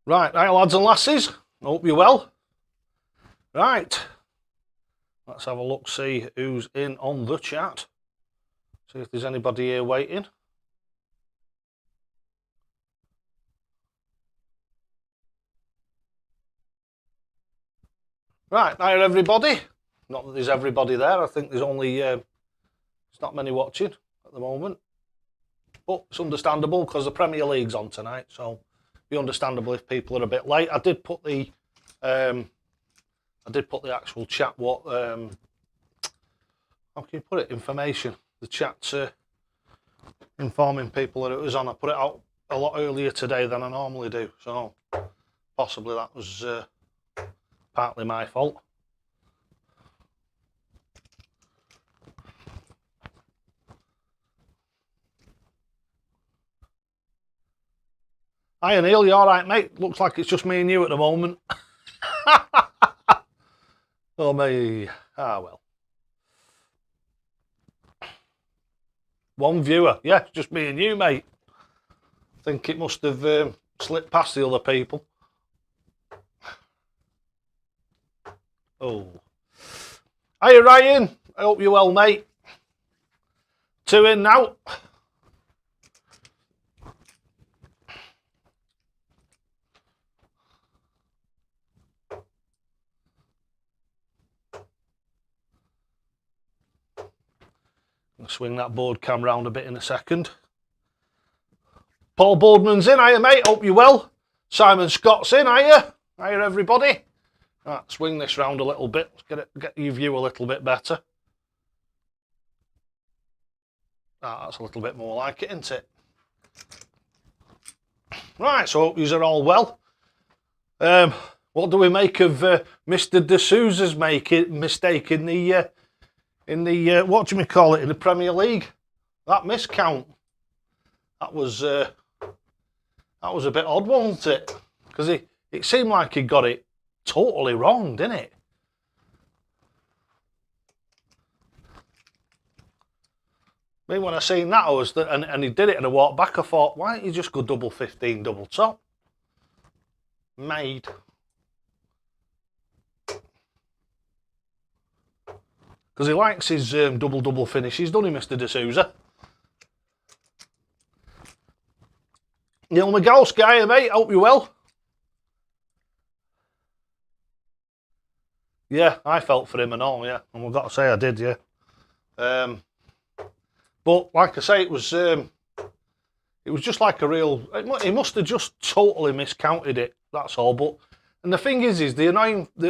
Right, lads and lasses, hope you're well. Right, let's have a look, see who's in on the chat. See if there's anybody here waiting. Right, hi everybody. Not that there's everybody there, I think there's only, there's not many watching at the moment. But it's understandable because the Premier League's on tonight, so it'll be understandable if people are a bit late. I did put the actual chat, what, how can you put it, information. The chat informing people that it was on. I put it out a lot earlier today than I normally do, so possibly that was partly my fault. Hi Neil, you alright mate? Looks like it's just me and you at the moment. Oh me, well. One viewer, yeah, it's just me and you mate. I think it must have slipped past the other people. Oh. Hiya Ryan, I hope you're well mate. 2 in now. I'll swing that board cam round a bit in a second. Paul Boardman's in, hiya mate, hope you're well. Simon Scott's in, hiya. Hiya everybody. Right, swing this round a little bit, get your view a little bit better. That's a little bit more like it, isn't it? Right, so hope yous are all well. What do we make of Mr. D'Souza's mistake in the what do we call it, in the Premier League? That miscount. That was a bit odd, wasn't it? Because it seemed like he got it totally wrong, didn't it? I mean, when I seen that, and he did it and I walked back, I thought, why don't you just go double 15, double top? Made. Because he likes his double finishes, doesn't he, Mr. D'Souza? Neil McGowan, mate, hope you're well. Yeah, I felt for him and all, yeah. And I've got to say I did, yeah. But like I say, it was just like a real. He must have just totally miscounted it. That's all. But and the thing is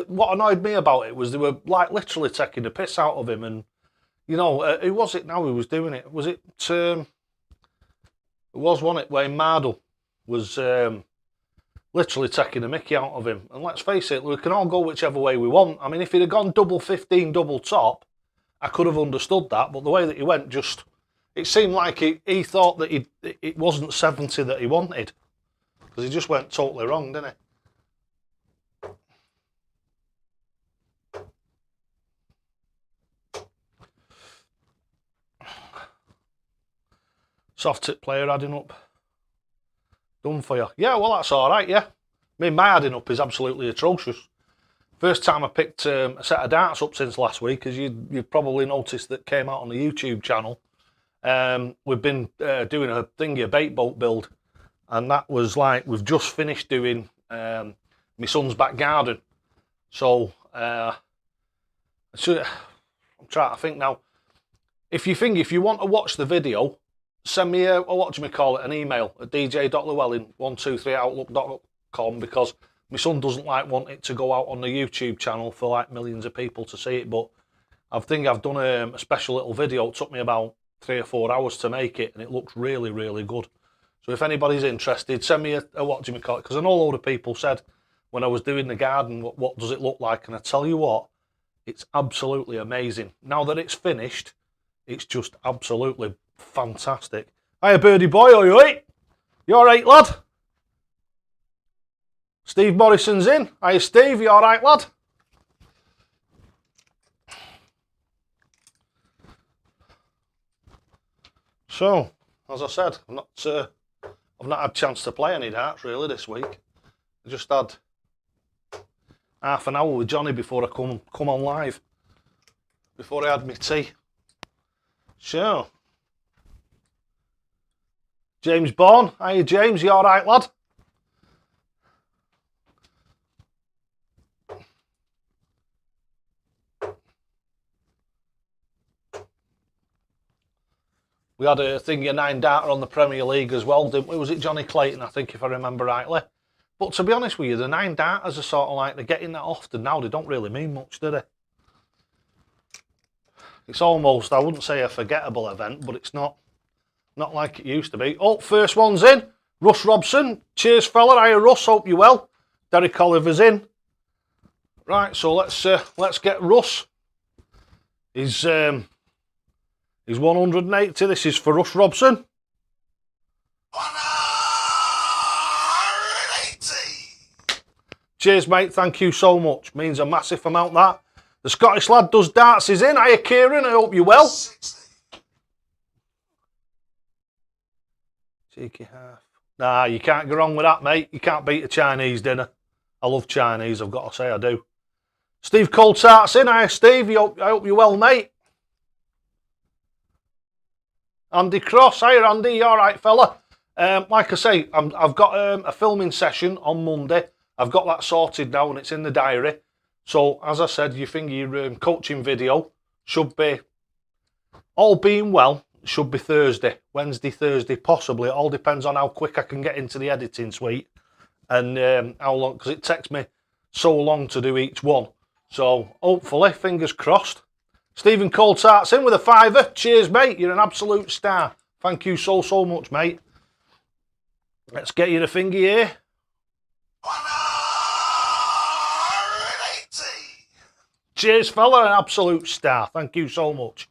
what annoyed me about it was they were like literally taking the piss out of him. And you know, who was it now who was doing it? Was it? It was one it Wayne Mardle was literally taking the mickey out of him. And let's face it, we can all go whichever way we want. I mean, if he'd have gone double 15, double top, I could have understood that. But the way that he went, just. It seemed like he thought that it wasn't 70 that he wanted. Because he just went totally wrong, didn't he? Soft tip player adding up. Done for you. Yeah, well, that's all right, yeah. I mean, my adding up is absolutely atrocious. First time I picked a set of darts up since last week, as you've probably noticed that came out on the YouTube channel. We've been doing a bait boat build, and that was like we've just finished doing my son's back garden. So I'm trying to think now. If you want to watch the video, send me an email at dj.llewellyn123outlook.com, because my son doesn't want it to go out on the YouTube channel for like millions of people to see it. But I think I've done a special little video. It took me about 3 or 4 hours to make it, and it looks really, really good. So if anybody's interested, send me a because I know a load of people said when I was doing the garden, what does it look like? And I tell you what, it's absolutely amazing. Now that it's finished, it's just absolutely fantastic. Hiya, birdie boy, are you right? You all right, lad? Steve Morrison's in. Hiya, Steve, you all right, lad? So, as I said, I'm not I've not had a chance to play any darts really this week. I just had half an hour with Johnny before I come on live. Before I had my tea. So, James Bourne. Hiya James, you alright lad? We had a thing of 9-darter on the Premier League as well, didn't we? Was it Johnny Clayton, I think, if I remember rightly? But to be honest with you, the 9-darters are sort of like, they're getting that often now, they don't really mean much, do they? It's almost, I wouldn't say a forgettable event, but it's not like it used to be. Oh, first one's in. Russ Robson. Cheers, fella. Hiya, Russ. Hope you're well. Derek Oliver's in. Right, so let's get Russ. He's 180. This is for Russ Robson. 180. Cheers, mate. Thank you so much. Means a massive amount, that. The Scottish lad does darts is in. Hiya, Kieran. I hope you're well. 60. Cheeky half. Nah, you can't go wrong with that, mate. You can't beat a Chinese dinner. I love Chinese, I've got to say I do. Steve Coltart's in. Hiya, Steve. I hope you're well, mate. Andy Cross. Hiya, Andy. You all right, fella? Like I say, I've got a filming session on Monday. I've got that sorted now and it's in the diary. So, as I said, your coaching video should be, all being well, should be Thursday, Wednesday, Thursday, possibly. It all depends on how quick I can get into the editing suite and how long, because it takes me so long to do each one. So, hopefully, fingers crossed. Stephen Coltart's in with a £5. Cheers, mate. You're an absolute star. Thank you so much, mate. Let's get you the finger here. 180. Cheers, fella. An absolute star. Thank you so much.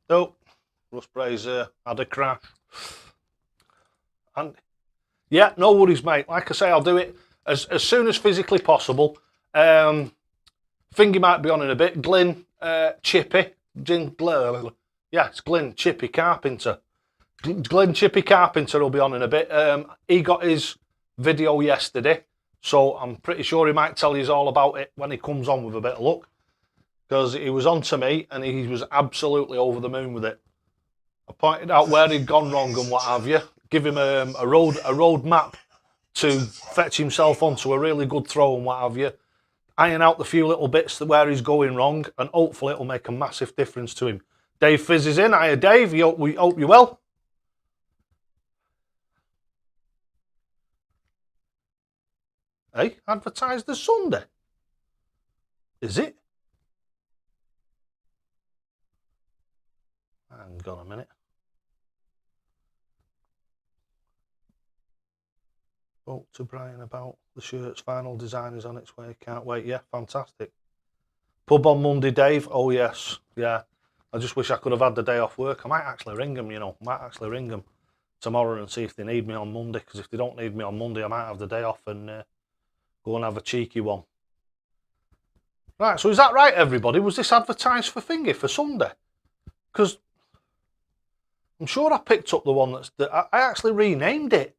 Oh, Russ Brazier had a crash. And yeah, no worries, mate. Like I say, I'll do it as soon as physically possible. Finger might be on in a bit. Glyn, Chippy. Yeah, it's Glyn, Chippy Carpenter. Glyn Chippy Carpenter will be on in a bit. He got his video yesterday, so I'm pretty sure he might tell you all about it when he comes on with a bit of luck. Because he was on to me and he was absolutely over the moon with it. I pointed out where he'd gone wrong and what have you. Give him a road map to fetch himself onto a really good throw and what have you. Iron out the few little bits where he's going wrong, and hopefully it'll make a massive difference to him. Dave Fizz is in. Hiya, Dave. We hope you're well. Hey, advertised this Sunday. Is it? Hang on a minute. Spoke to Brian about the shirt's final design is on its way. Can't wait. Yeah, fantastic. Pub on Monday, Dave. Oh, yes. Yeah. I just wish I could have had the day off work. I might actually ring them, you know. I might actually ring them tomorrow and see if they need me on Monday. Because if they don't need me on Monday, I might have the day off and go and have a cheeky one. Right, so is that right, everybody? Was this advertised for Thingy for Sunday? Because I'm sure I picked up the one that I actually renamed it.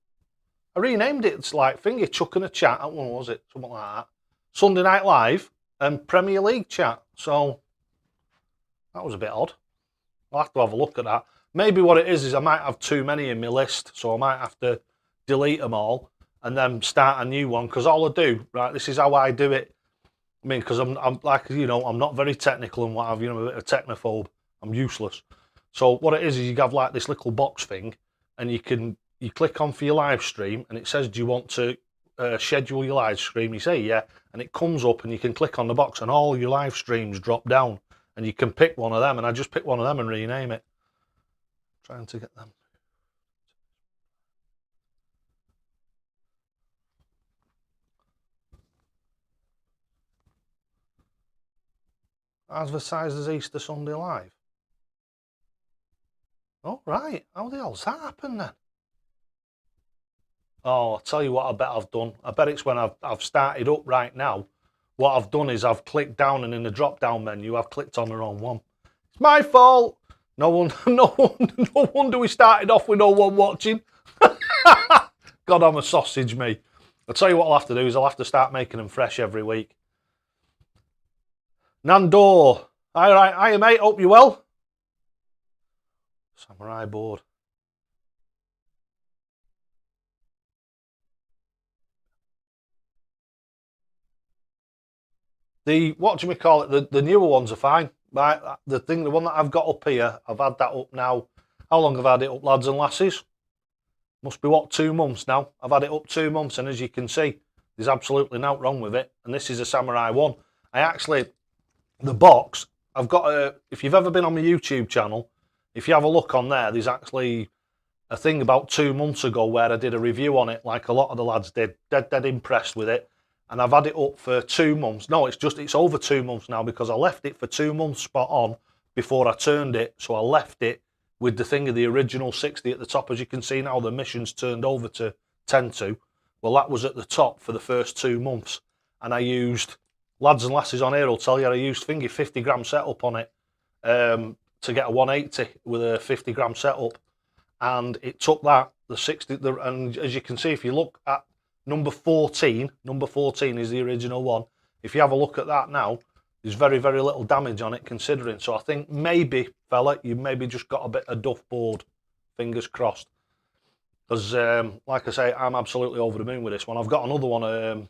I renamed it. It's like Thingy, Chuck and a Chat. What one was it? Something like that. Sunday Night Live and Premier League Chat. So that was a bit odd. I'll have to have a look at that. Maybe what it is I might have too many in my list, so I might have to delete them all and then start a new one. Because all I do, right, this is how I do it. I mean, because I'm like, you know, I'm not very technical and what have you. I'm a bit of a technophobe. I'm useless. So what it is you have like this little box thing, and you click on for your live stream, and it says, do you want to schedule your live stream? You say yeah, and it comes up, and you can click on the box, and all your live streams drop down, and you can pick one of them. And I just pick one of them and rename it. Trying to get them. Advertised as Easter Sunday Live. Oh, right. How the hell's that happen then? Oh, I'll tell you what I bet I've done. I bet it's when I've started up right now. What I've done is I've clicked down, and in the drop-down menu, I've clicked on the wrong one. It's my fault. No wonder we started off with no one watching. God, I'm a sausage, me. I'll tell you what I'll have to do is I'll have to start making them fresh every week. Nando. Alright, hiya mate, hope you well. Samurai board. The newer ones are fine. Right, the one that I've got up here, I've had that up now. How long have I had it up, lads and lasses? Must be what, 2 months now. I've had it up 2 months, and as you can see, there's absolutely nothing wrong with it. And this is a Samurai one. The box, I've got if you've ever been on my YouTube channel, if you have a look on there, there's actually a thing about 2 months ago where I did a review on it, like a lot of the lads did. Dead impressed with it. And I've had it up for 2 months. No, it's over 2 months now because I left it for 2 months spot on before I turned it. So I left it with the thing of the original 60 at the top. As you can see now, the mission's turned over to 10.2. Well, that was at the top for the first 2 months. And I used, lads and lasses on here will tell you, I used 50 gram setup on it to get a 180 with a 50 gram setup. And it took that, the 60, and as you can see, if you look at number 14 is the original one. If you have a look at that now, there's very, very little damage on it considering. So I think maybe, fella, you maybe just got a bit of duff board. Fingers crossed. Because, like I say, I'm absolutely over the moon with this one. I've got another one,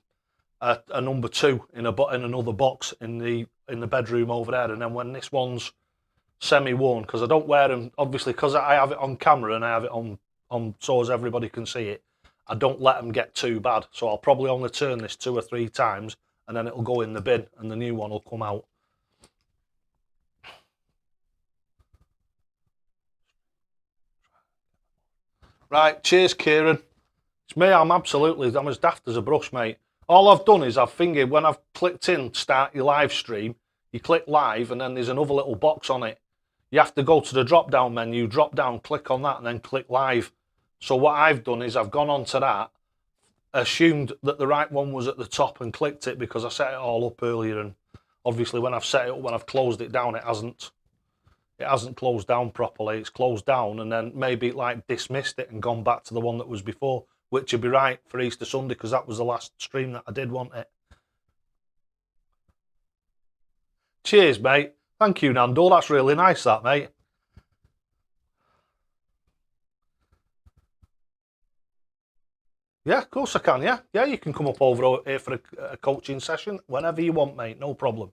a number 2 in another box in the bedroom over there. And then when this one's semi-worn, because I don't wear them, obviously, because I have it on camera and I have it on so as everybody can see it, I don't let them get too bad. So I'll probably only turn this 2 or 3 times and then it'll go in the bin and the new one will come out. Right, cheers Kieran. It's me, I'm as daft as a brush, mate. All I've done is I've fingered, when I've clicked in start your live stream, you click live and then there's another little box on it. You have to go to the drop down menu, drop down, click on that and then click live. So what I've done is I've gone onto that, assumed that the right one was at the top and clicked it because I set it all up earlier, and obviously when I've set it up, when I've closed it down, it hasn't closed down properly. It's closed down and then maybe like dismissed it and gone back to the one that was before, which would be right for Easter Sunday because that was the last stream that I did, wasn't it? Cheers, mate. Thank you, Nando. That's really nice, that, mate. Yeah, of course I can, yeah. Yeah, you can come up over here for a coaching session whenever you want, mate, no problem.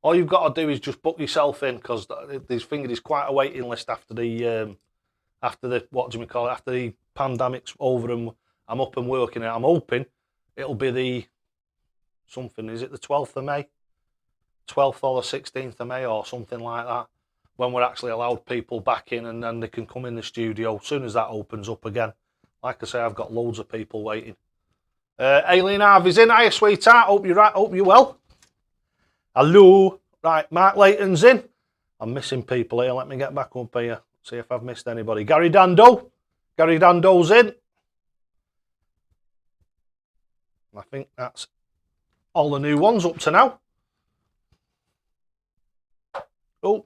All you've got to do is just book yourself in because there's quite a waiting list after the after the pandemic's over and I'm up and working it. I'm hoping it'll be the 12th of May? 12th or the 16th of May or something like that, when we're actually allowed people back in and then they can come in the studio as soon as that opens up again. Like I say, I've got loads of people waiting. Aileen Harvey's in. Hiya, sweetheart. Hope you're right. Hope you're well. Hello. Right, Mark Layton's in. I'm missing people here. Let me get back up here. See if I've missed anybody. Gary Dando. Gary Dando's in. I think that's all the new ones up to now. Oh.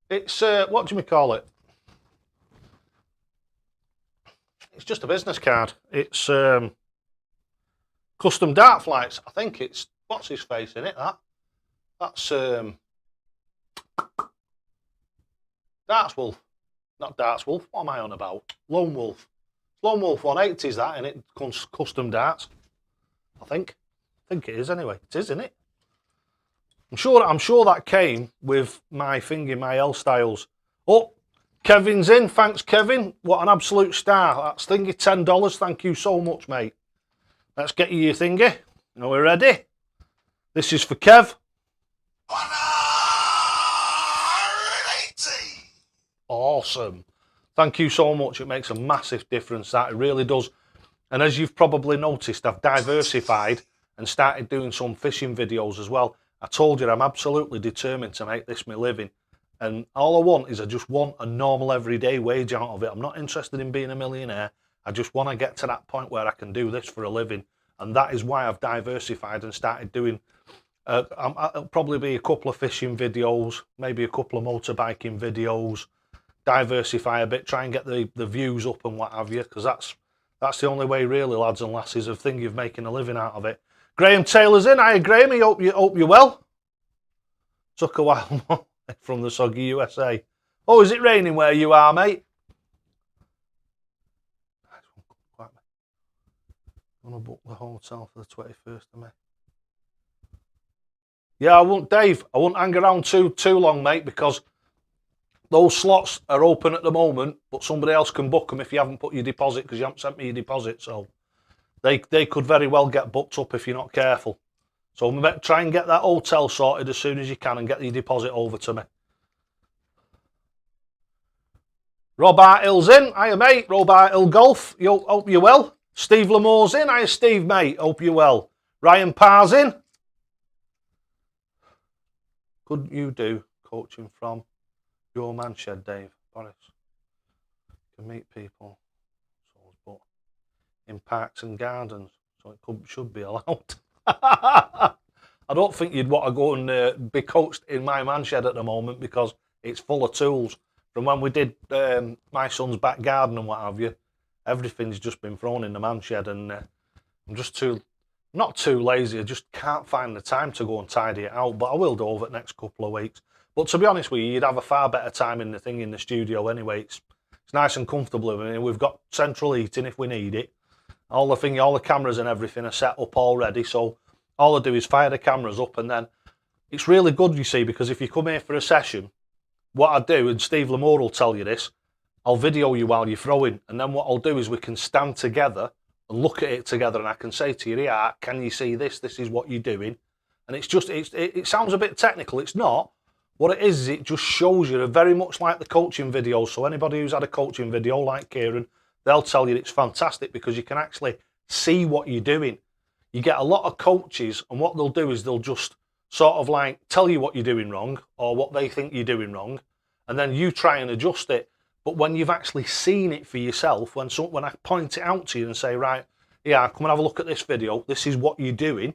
It's, what do we call it? It's just a business card. It's custom dart flights. I think it's, what's his face in it, that? That's Darts Wolf. Not Darts Wolf, what am I on about? Lone Wolf. Lone Wolf 180 is that, and it comes custom darts. I think it is anyway. It is, isn't it? I'm sure that came with my thingy, my L Styles. Oh, Kevin's in. Thanks, Kevin. What an absolute star. That's thingy, $10. Thank you so much, mate. Let's get you your thingy. Are we ready? This is for Kev. 180. Awesome. Thank you so much. It makes a massive difference. That it really does. And as you've probably noticed, I've diversified and started doing some fishing videos as well. I told you I'm absolutely determined to make this my living. And all I want is I just want a normal everyday wage out of it. I'm not interested in being a millionaire. I just want to get to that point where I can do this for a living And that is why I've diversified and started doing, it'll probably be a couple of fishing videos, maybe a couple of motorbiking videos, diversify a bit, try and get the views up and what have you, because that's the only way really, lads and lasses, of thinking of making a living out of it. Graham Taylor's in. Hiya, Graham. I hope you're well. Took a while from the soggy USA. Oh, is it raining where you are, mate? I'm going to book the hotel for the 21st of May. Yeah, Dave, I won't hang around too long, mate, because those slots are open at the moment, but somebody else can book them if you haven't put your deposit, because you haven't sent me your deposit, so they could very well get booked up if you're not careful. So try and get that hotel sorted as soon as you can and get your deposit over to me. Rob Hartill's in. Hiya, mate. Rob Hartill Golf. Hope you're well. Steve Lamore's in. Hiya, Steve, mate. Hope you're well. Ryan Parr's in. Could you do coaching from your man shed, Dave? Boris? You can meet people, but in parks and gardens, so it should be allowed. I don't think you'd want to go and be coached in my man shed at the moment, because it's full of tools. From when we did my son's back garden and what have you, everything's just been thrown in the man shed, and I'm just not too lazy, I just can't find the time to go and tidy it out, but I will do over the next couple of weeks. But to be honest with you, you'd have a far better time in the studio anyway. It's nice and comfortable. I mean, we've got central heating if we need it. All the cameras and everything are set up already, so all I do is fire the cameras up, and then it's really good, you see, because if you come here for a session, what I do, and Steve Lamore will tell you this, I'll video you while you're throwing, and then what I'll do is we can stand together and look at it together, and I can say to you, yeah, can you see this? This is what you're doing. And it sounds a bit technical. It's not. What it is it just shows you very much like the coaching videos. So anybody who's had a coaching video like Kieran, they'll tell you it's fantastic because you can actually see what you're doing. You get a lot of coaches, and what they'll do is they'll just sort of like tell you what you're doing wrong or what they think you're doing wrong, and then you try and adjust it. But when you've actually seen it for yourself, when I point it out to you and say, right, yeah, come and have a look at this video, this is what you're doing,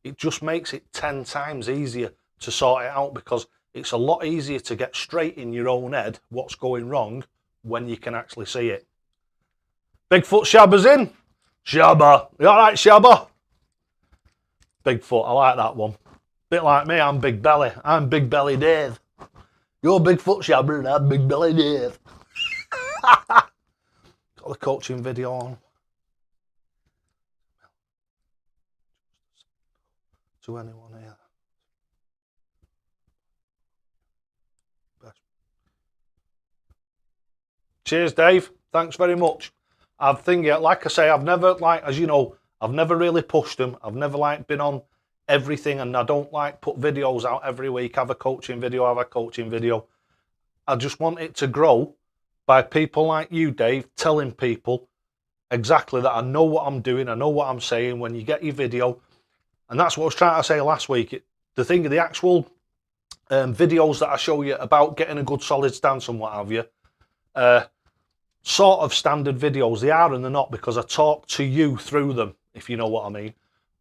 it just makes it 10 times easier to sort it out, because it's a lot easier to get straight in your own head what's going wrong when you can actually see it. Bigfoot Shabba's in. Shabba. You all right, Shabba? Bigfoot, I like that one. Bit like me, I'm Big Belly. I'm Big Belly Dave. You're Bigfoot Shabba and I'm Big Belly Dave. Got the coaching video on. To anyone here. Best. Cheers, Dave. Thanks very much. I've thinking, like I say, I've never, like, as you know, I've never really pushed them. I've never been on everything, and I don't put videos out every week. Have a coaching video, have a coaching video. I just want it to grow by people like you, Dave, telling people exactly that I know what I'm doing, I know what I'm saying when you get your video. And that's what I was trying to say last week. The actual videos that I show you about getting a good solid stance and what have you, sort of standard videos. They are and they're not, because I talk to you through them, if you know what I mean.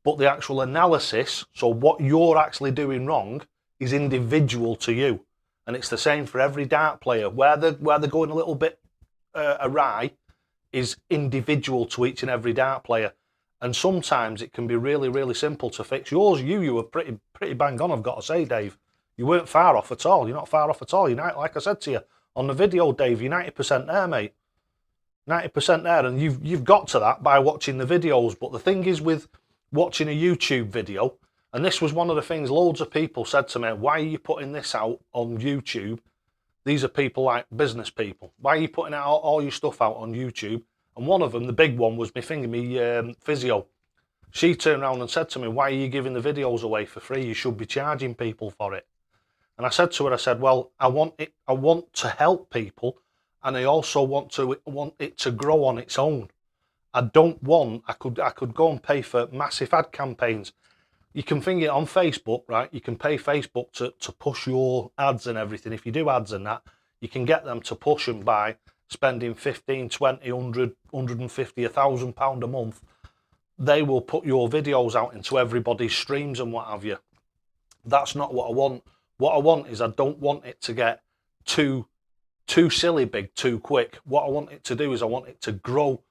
But the actual analysis, so what you're actually doing wrong, is individual to you. And it's the same for every dart player. Where they're going a little bit awry is individual to each and every dart player. And sometimes it can be really, really simple to fix. Yours, you were pretty bang on, I've got to say, Dave. You weren't far off at all. You're not far off at all. Like I said to you on the video, Dave, you're 90% there, mate. 90% there, and you've got to that by watching the videos. But the thing is with watching a YouTube video, and this was one of the things loads of people said to me, why are you putting this out on YouTube? These are people like business people. Why are you putting out all your stuff out on YouTube? And one of them, the big one, was me physio. She turned around and said to me, why are you giving the videos away for free? You should be charging people for it. And I said to her, I said, well, I want to help people, and I also want it to grow on its own. I could go and pay for massive ad campaigns. You can think it on Facebook, right? You can pay Facebook to push your ads and everything. If you do ads and that, you can get them to push them by spending 15, 20, 100, 150, £1,000 a month. they will put your videos out into everybody's streams and what have you. That's not what I want. What I want is I don't want it to get too silly big too quick. What I want it to do is I want it to grow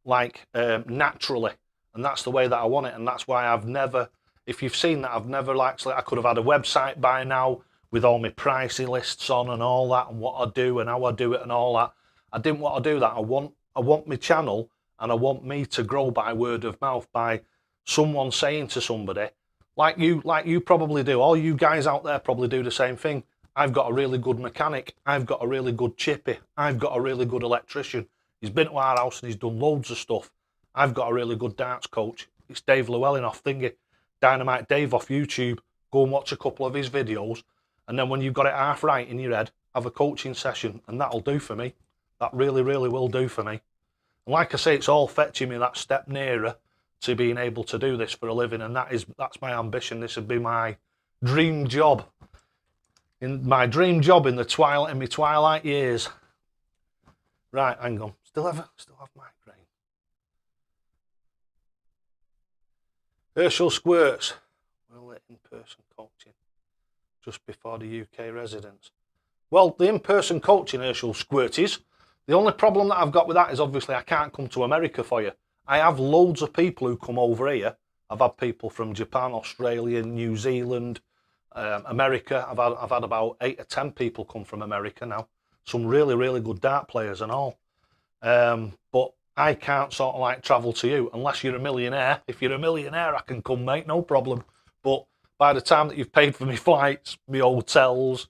like naturally, and that's the way that I want it. And that's why I've never, if you've seen that, I've never actually, I could have had a website by now with all my pricing lists on and all that, and what I do and how I do it and all that. I didn't want to do that. I want my channel, and I want me to grow by word of mouth, by someone saying to somebody, like you probably do. All you guys out there probably do the same thing. I've got a really good mechanic. I've got a really good chippy. I've got a really good electrician. He's been to our house and he's done loads of stuff. I've got a really good darts coach. It's Dave Llewellyn off thingy, Dynamite Dave off YouTube. Go and watch a couple of his videos, and then when you've got it half right in your head, have a coaching session, and that'll do for me. That really, really will do for me. And like I say, it's all fetching me that step nearer to being able to do this for a living, and that's my ambition. This would be my dream job. In my my twilight years. Right, hang on. Still have migraine. Herschel Squirts. Will it in-person coaching just before the UK residence? Well, the in-person coaching, Herschel Squirties, the only problem that I've got with that is obviously I can't come to America for you. I have loads of people who come over here. I've had people from Japan, Australia, New Zealand, America. I've had about 8 or 10 people come from America now. Some really, really good dart players and all. But I can't sort of like travel to you unless you're a millionaire. If you're a millionaire, I can come, mate, no problem. But by the time that you've paid for my flights, my hotels,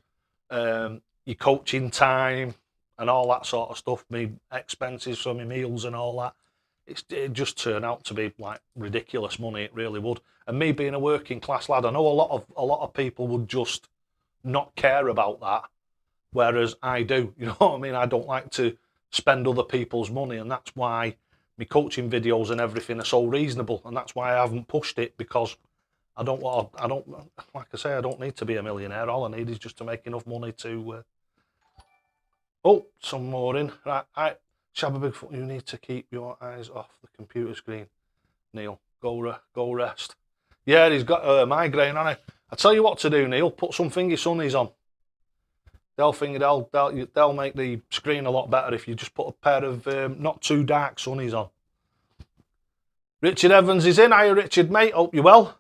your coaching time and all that sort of stuff, my expenses for my meals and all that, it just turned out to be like ridiculous money. It really would. And me being a working class lad, I know a lot of people would just not care about that, whereas I do. You know what I mean? I don't like to spend other people's money, and that's why my coaching videos and everything are so reasonable, and that's why I haven't pushed it, because I don't, like I say, I don't need to be a millionaire. All I need is just to make enough money to. Oh, some more in. Right, Shabba Bigfoot, you need to keep your eyes off the computer screen. Neil, go rest. Yeah, he's got a migraine, hasn't he? I tell you what to do, Neil. Put some thingy sunnies on. They'll make the screen a lot better if you just put a pair of not too dark sunnies on. Richard Evans is in. Hiya, Richard, mate. Hope you're well.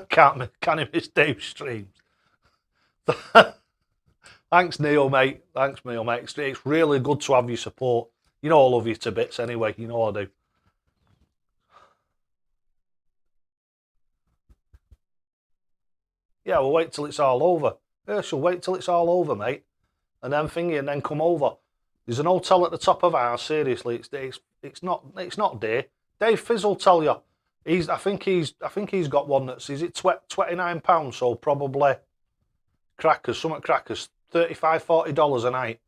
Can he miss Dave's streams? Thanks, Neil, mate. It's really good to have your support. You know I love you to bits anyway. You know I do. Yeah, we'll wait till it's all over. Herschel, wait till it's all over, mate. And then come over. There's an hotel at the top of ours, seriously. It's not day. Dave Fizz will tell you. I think he's got one that's, is it £29, so probably crackers, $35, $40 a night.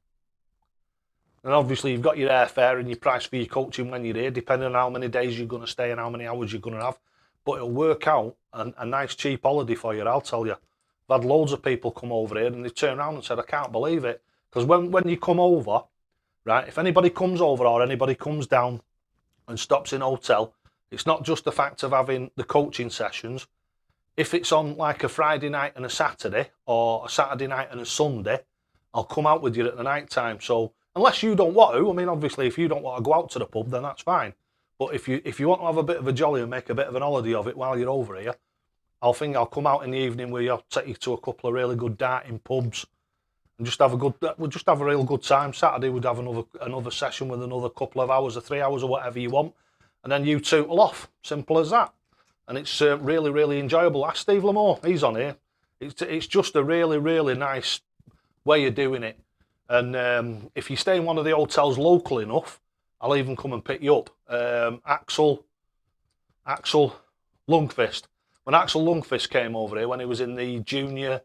And obviously you've got your airfare and your price for your coaching when you're here, depending on how many days you're going to stay and how many hours you're going to have. But it'll work out a nice cheap holiday for you, I'll tell you. I've had loads of people come over here and they've turned around and said, I can't believe it. Because when you come over, right, if anybody comes over or anybody comes down and stops in a hotel, it's not just the fact of having the coaching sessions. If it's on like a Friday night and a Saturday, or a Saturday night and a Sunday, I'll come out with you at the night time. So unless you don't want to, I mean, obviously if you don't want to go out to the pub, then that's fine. But if you want to have a bit of a jolly and make a bit of an holiday of it while you're over here, I'll come out in the evening with you. I'll take you to a couple of really good darting pubs and we'll just have a real good time. Saturday we'd have another session with another couple of hours or 3 hours or whatever you want. And then you tootle off. Simple as that. And it's really, really enjoyable. Ask Steve Lamore, he's on here. It's just a really, really nice way of doing it. And if you stay in one of the hotels local enough, I'll even come and pick you up. Axel Lundqvist. When Axel Lundqvist came over here, when he was in the junior,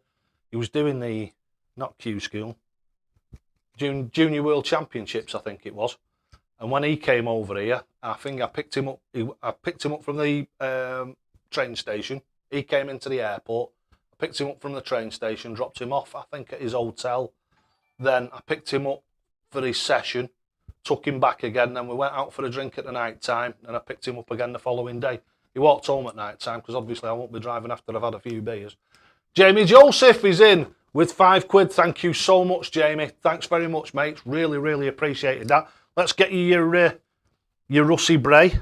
he was doing the, not Q School, Junior World Championships, I think it was. And when he came over here, I think I picked him up. I picked him up from the train station. He came into the airport. I picked him up from the train station, dropped him off, I think, at his hotel. Then I picked him up for his session, took him back again, then we went out for a drink at the night time, and I picked him up again the following day. He walked home at night time, because obviously I won't be driving after I've had a few beers. Jamie Joseph is in with £5. Thank you so much, Jamie. Thanks very much, mate. Really, really appreciated that. Let's get you your Russie Bray.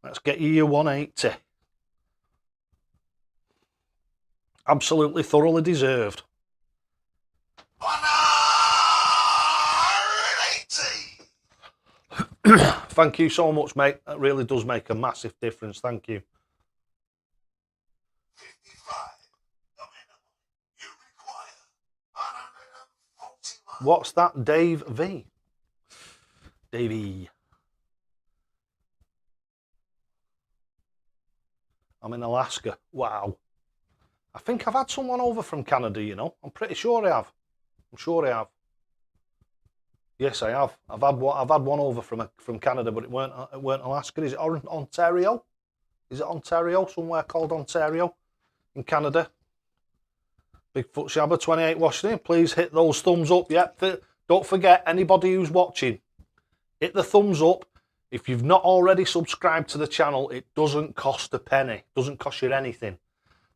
Let's get you your 180. Absolutely thoroughly deserved. 180. Thank you so much, mate. That really does make a massive difference. Thank you. 55. You require 141. What's that, Dave V? Davey. I'm in Alaska. Wow. I think I've had someone over from Canada, you know. I'm pretty sure I have. I'm sure I have. Yes, I have. I've had one over from Canada, but it weren't Alaska. Is it Ontario? Is it Ontario? Somewhere called Ontario in Canada. Bigfoot Shabba 28 Washington. Please hit those thumbs up. Yep. Don't forget, anybody who's watching, hit the thumbs up. If you've not already subscribed to the channel, it doesn't cost a penny. It doesn't cost you anything.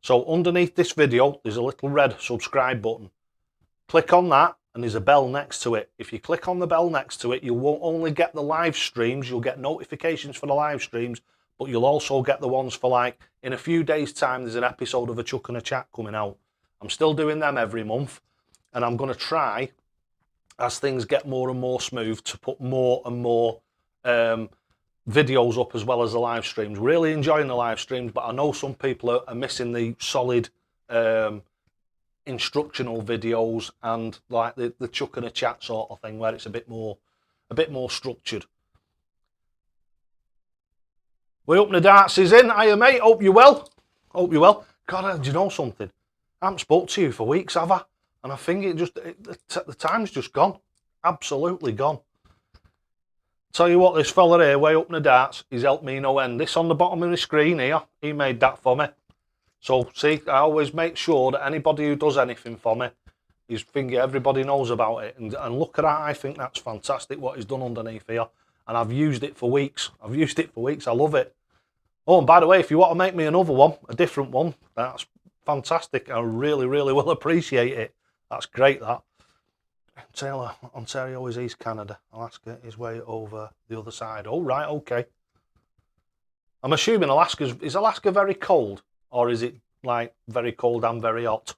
So underneath this video, there's a little red subscribe button. Click on that, and there's a bell next to it. If you click on the bell next to it, you won't only get the live streams, you'll get notifications for the live streams, but you'll also get the ones for, like, in a few days' time, there's an episode of A Chuck and a Chat coming out. I'm still doing them every month, and I'm going to try, as things get more and more smooth, to put more and more videos up as well as the live streams. Really enjoying the live streams, but I know some people are missing the solid instructional videos and like the Chuck and a Chat sort of thing, where it's a bit more structured. We open the darts is in. Hiya, mate. Hope you're well. Hope you're well. God, do you know something? I haven't spoke to you for weeks, have I? And I think the time's just gone. Absolutely gone. Tell you what, this fella here, way up in the darts, he's helped me no end. This on the bottom of the screen here, he made that for me. So, see, I always make sure that anybody who does anything for me, his finger, everybody knows about it. And look at that, I think that's fantastic what he's done underneath here. And I've used it for weeks. I love it. Oh, and by the way, if you want to make me another one, a different one, that's fantastic. I really, really will appreciate it. That's great, that. Taylor, Ontario is East Canada. Alaska is way over the other side. Oh, right, okay. I'm assuming is Alaska very cold? Or is it like very cold and very hot?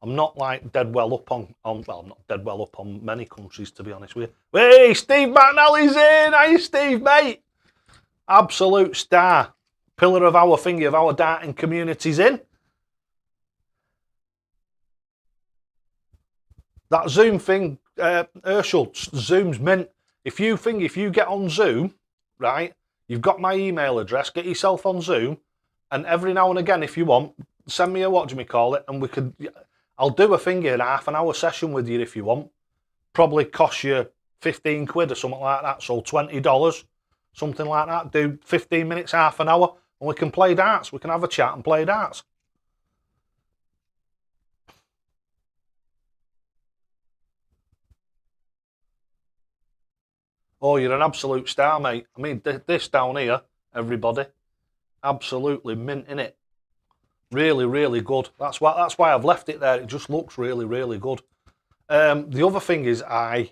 I'm not like dead well up on well, I'm not dead well up on many countries, to be honest with you. Hey, Steve McNally's in! How you, Steve, mate? Absolute star. Pillar of our thingy, of our darting community's in. That Zoom thing, Herschel, Zoom's meant, if you get on Zoom, right, you've got my email address, get yourself on Zoom, and every now and again, if you want, send me a whatchamacallit, and I'll do a thing in half an hour session with you if you want. Probably cost you 15 quid or something like that, so $20, something like that. Do 15 minutes, half an hour, and we can play darts. We can have a chat and play darts. Oh, you're an absolute star, mate. I mean, this down here, everybody, absolutely mint, innit? Really, really good. That's why I've left it there. It just looks really, really good. The other thing is I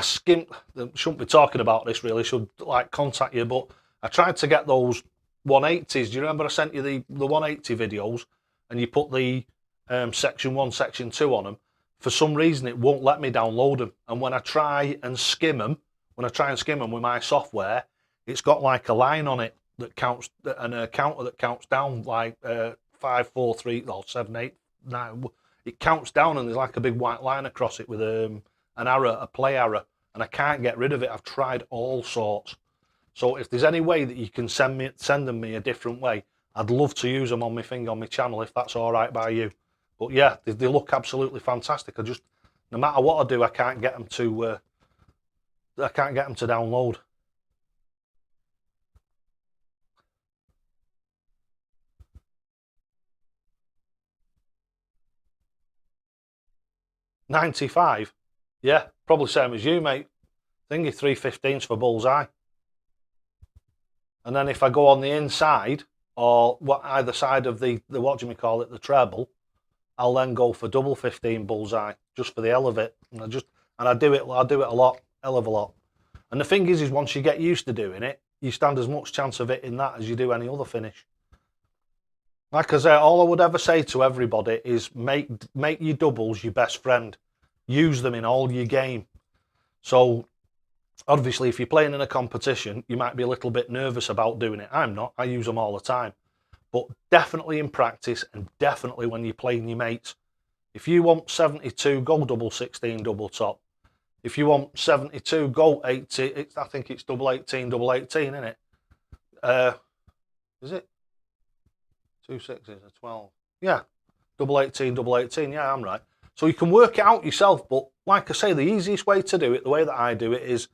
skimmed. Shouldn't be talking about this really. Should like contact you, but I tried to get those 180s. Do you remember I sent you the 180 videos, and you put the section 1, section 2 on them? For some reason, it won't let me download them. And when I try and skim them with my software, it's got like a line on it that counts, and a counter that counts down like 5, 4, 3, or 7, 8, 9. It counts down, and there's like a big white line across it with an arrow, a play arrow, and I can't get rid of it. I've tried all sorts. So if there's any way that you can send them me a different way, I'd love to use them on my thing on my channel if that's all right by you. But yeah, they look absolutely fantastic. No matter what I do, I can't get them to download. $95. Yeah, probably same as you, mate. thingy 315s for bullseye. And then if I go on the inside, or either side of the what do you call it, the treble, I'll then go for double 15 bullseye, just for the hell of it. And I do it a lot, hell of a lot. And the thing is once you get used to doing it, you stand as much chance of hitting that as you do any other finish. Like I say, all I would ever say to everybody is make your doubles your best friend. Use them in all your game. So obviously, if you're playing in a competition, you might be a little bit nervous about doing it. I'm not. I use them all the time. But definitely in practice, and definitely when you're playing your mates. If you want 72, go double 16, double top. If you want 72, go 80. I think it's double 18, isn't it? Is it? 2 6s, a 12. Yeah, double 18, yeah, I'm right. So you can work it out yourself, but like I say, the easiest way to do it, the way that I do it is,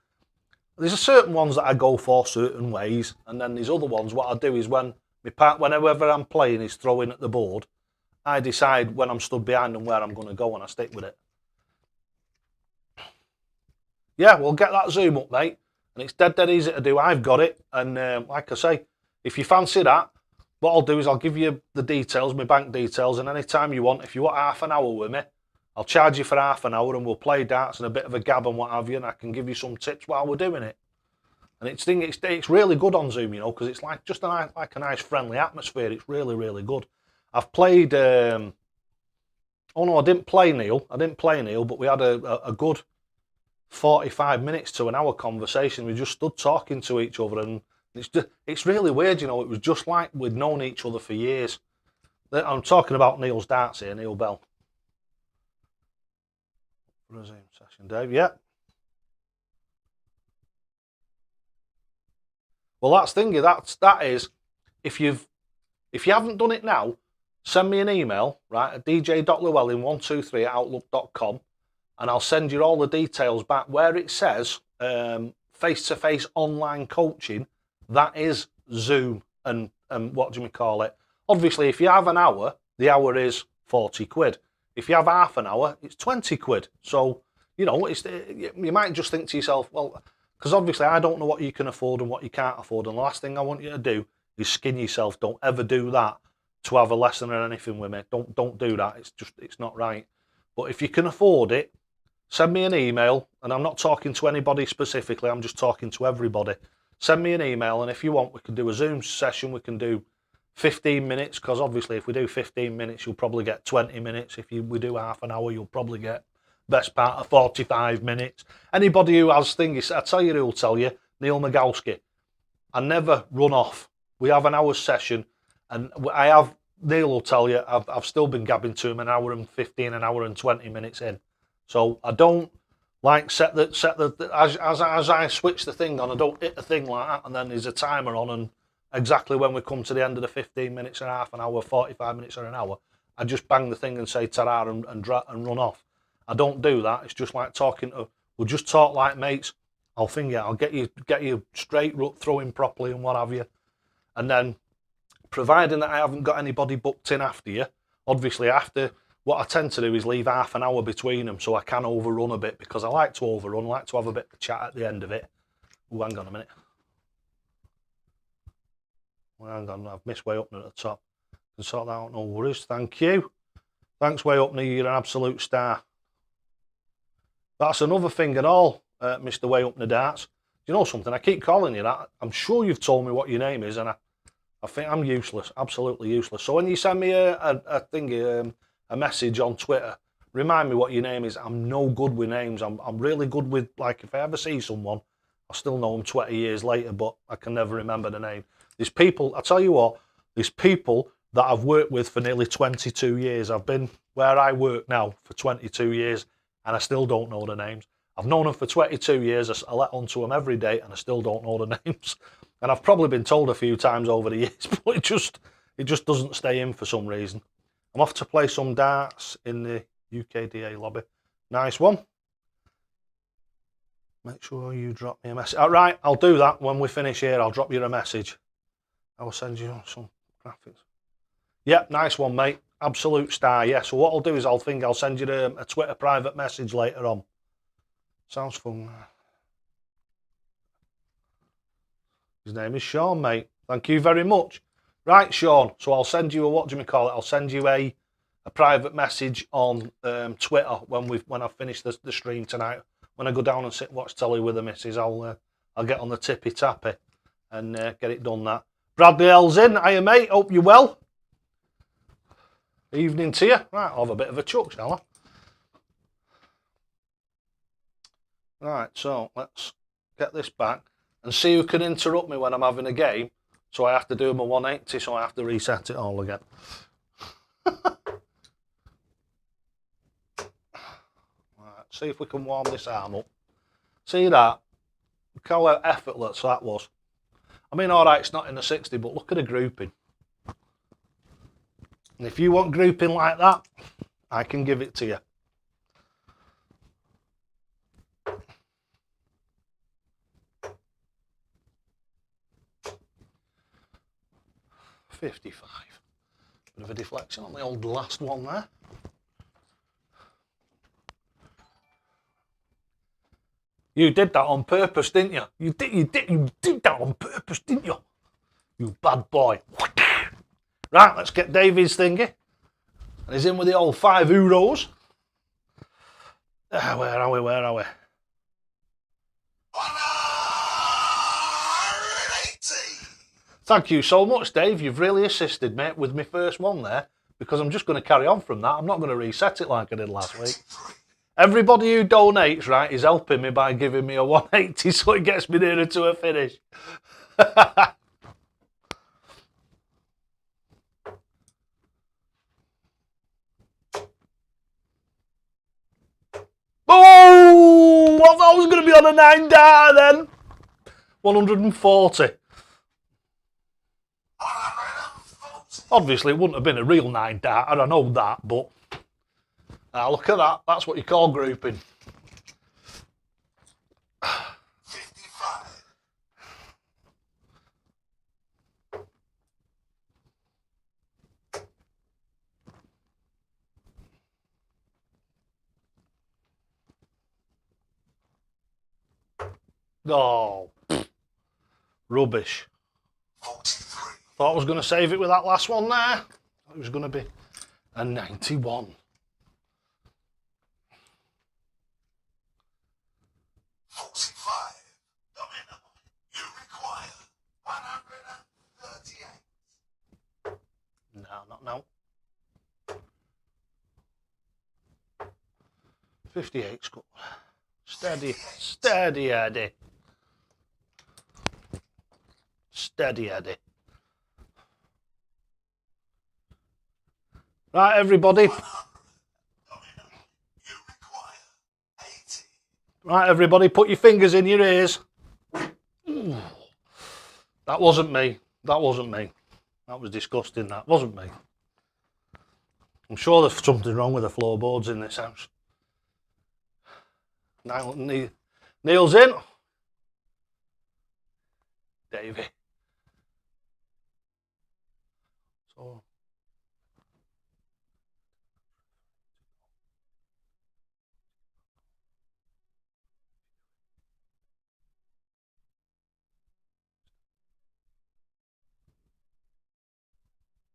there's a certain ones that I go for certain ways, and then there's other ones, what I do is whenever I'm playing is throwing at the board, I decide when I'm stood behind them where I'm going to go and I stick with it. Yeah, we'll get that zoom up, mate, and it's dead easy to do. I've got it, and like I say, if you fancy that, what I'll do is I'll give you the details, my bank details, and any time you want, if you want half an hour with me, I'll charge you for half an hour and we'll play darts and a bit of a gab and what have you, and I can give you some tips while we're doing it. And it's really good on Zoom, you know, because it's like just a nice friendly atmosphere. It's really, really good. I've played, oh no, I didn't play Neil, but we had a good 45 minutes to an hour conversation. We just stood talking to each other, and it's really weird, you know. It was just like we'd known each other for years. I'm talking about Neil's darts here, Neil Bell. Resume session, Dave. Yeah. Well, that's thingy. That is, if you haven't done it now, send me an email, right, at dj.llewellyn123@outlook.com, and I'll send you all the details back where it says face-to-face online coaching. That is Zoom and what do you call it? Obviously, if you have an hour, the hour is 40 quid. If you have half an hour, it's 20 quid. So, you know, you might just think to yourself, well, because obviously I don't know what you can afford and what you can't afford. And the last thing I want you to do is skin yourself. Don't ever do that to have a lesson or anything with me. Don't do that. It's not right. But if you can afford it, send me an email. And I'm not talking to anybody specifically. I'm just talking to everybody. Send me an email. And if you want, we can do a Zoom session. We can do 15 minutes, because obviously if we do 15 minutes, you'll probably get 20 minutes. If we do half an hour, you'll probably get best part of 45 minutes. Anybody who has things, I tell you who'll tell you, Neil Nagowski. I never run off. We have an hour's session, and Neil will tell you, I've still been gabbing to him an hour and 15, an hour and 20 minutes in. So I don't like as I switch the thing on, I don't hit the thing like that, and then there's a timer on, and exactly when we come to the end of the 15 minutes or half an hour, 45 minutes or an hour, I just bang the thing and say ta-ra and run off. I don't do that. It's just like we'll just talk like mates. I'll get you straight throwing properly and what have you. And then, providing that I haven't got anybody booked in after you, obviously what I tend to do is leave half an hour between them so I can overrun a bit, because I like to overrun, I like to have a bit of chat at the end of it. Oh, hang on a minute. Well, hang on, I've missed way up at the top. Can sort that out, no worries. Thank you. Thanks, way up, you're an absolute star. That's another thing and all, Mr. Way Up the Darts. You know something? I keep calling you that. I'm sure you've told me what your name is, and I think I'm useless, absolutely useless. So when you send me a message on Twitter, remind me what your name is. I'm no good with names. I'm really good with, like, if I ever see someone, I still know them 20 years later, but I can never remember the name. There's people, I tell you what, there's people that I've worked with for nearly 22 years. I've been where I work now for 22 years, and I still don't know the names. I've known them for 22 years. I let on to them every day, and I still don't know the names. And I've probably been told a few times over the years, but it just doesn't stay in for some reason. I'm off to play some darts in the UKDA lobby. Nice one. Make sure you drop me a message. All right, I'll do that when we finish here. I'll drop you a message. I will send you some graphics. Yep, nice one, mate. Absolute star, yeah. So what I'll do is I'll send you a Twitter private message later on. Sounds fun. His name is Sean, mate. Thank you very much. Right, Sean. So I'll send you a, what do you call it? I'll send you a private message on Twitter when I've finished the stream tonight. When I go down and sit and watch telly with the missus, I'll get on the tippy tappy and get it done. That Bradley L's in. Hiya, mate. Hope you're well. Evening to you. Right, I'll have a bit of a chuck, shall I? Right, so let's get this back and see who can interrupt me when I'm having a game. So I have to do my 180, so I have to reset it all again. Right, see if we can warm this arm up. See that? Look how effortless that was. I mean, alright, it's not in the 60, but look at the grouping. And if you want grouping like that, I can give it to you. $55. Bit of a deflection on the old last one there. You did that on purpose, didn't you? You did that on purpose, didn't you? You bad boy. Right, let's get Davy's thingy. And he's in with the old 5 euros. Where are we? 180. Thank you so much, Dave. You've really assisted, mate, with my first one there, because I'm just going to carry on from that. I'm not going to reset it like I did last week. Everybody who donates, right, is helping me by giving me a 180, so it gets me nearer to a finish. Oh, I thought I was going to be on a 9 dart then. 140. Obviously, it wouldn't have been a real 9 dart, I know that, but look at that. That's what you call grouping. 55. Oh, rubbish. 43. Thought I was going to save it with that last one there. It was going to be a 91. 45. You require 138. No, not now. 58's good. Steady, steady Eddie. Steady Eddie. Right, everybody. You require 80. Right, everybody, put your fingers in your ears. Ooh. That wasn't me. That wasn't me. That was disgusting. That wasn't me. I'm sure there's something wrong with the floorboards in this house. Neil's in. Davey. So.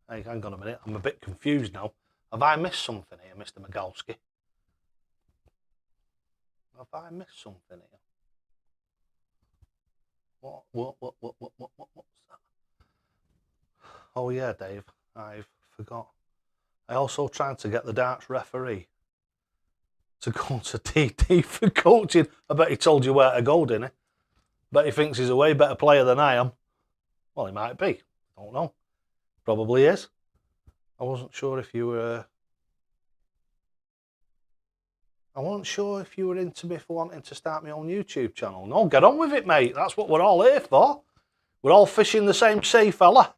Hey, hang on a minute. I'm a bit confused now. Have I missed something here, Mr. Migalski? Have I missed something here? What's that? Oh yeah, Dave, I forgot. I also tried to get the darts referee to go to TD for coaching. I bet he told you where to go, didn't he? Bet he thinks he's a way better player than I am. Well, he might be. Don't know. Probably is. I wasn't sure if you were... I wasn't sure if you were into me for wanting to start my own YouTube channel. No, get on with it, mate. That's what we're all here for. We're all fishing the same sea, fella.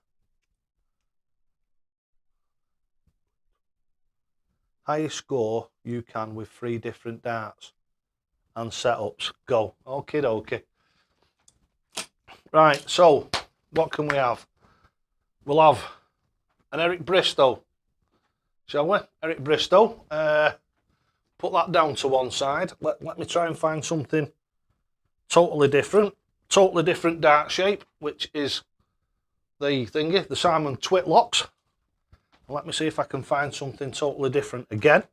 Highest score you can with 3 different darts and setups. Go. Okie dokie. Right, so what can we have? We'll have an Eric Bristow, shall we? Eric Bristow. Put that down to one side. Let me try and find something totally different. totally different dart shape, which is the thingy, the Simon Twitlocks. Let me see if I can find something totally different again.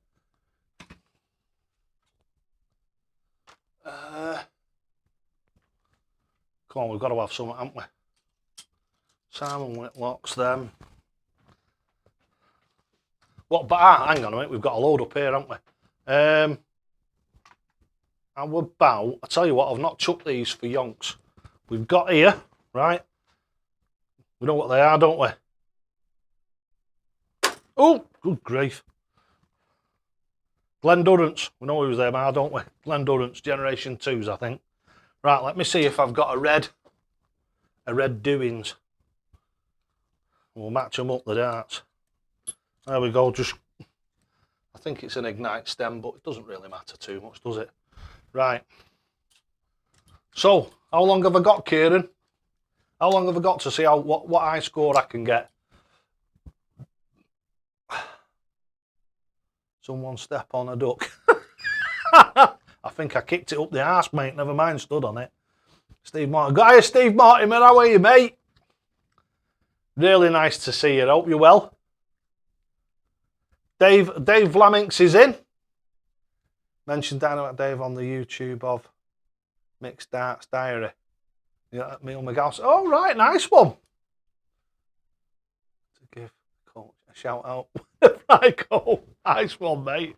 Come on, we've got to have something, haven't we? Simon Whitlocks, them. What? But hang on a minute, we've got a load up here, haven't we? How about, I tell you what, I've not chucked these for yonks. We've got here, right? We know what they are, don't we? Oh, good grief. Glendurance. We know who's they are, don't we? Glendurance, Generation 2s, I think. Right, let me see if I've got a red doings. We'll match them up, the darts. There we go, just, I think it's an Ignite stem, but it doesn't really matter too much, does it? Right. So, how long have I got, Kieran? How long have I got to see what high score I can get? Someone step on a duck. I think I kicked it up the arse, mate. Never mind, stood on it. Steve Martin. Hiya, Steve Martin, how are you, mate? Really nice to see you. Hope you're well. Dave Vlaminx is in. Mentioned Dynamite Dave on the YouTube of Mixed Darts Diary. Yeah, me on my house. Oh, right, nice one. To give Coach a shout out. Right, go. Nice one, mate.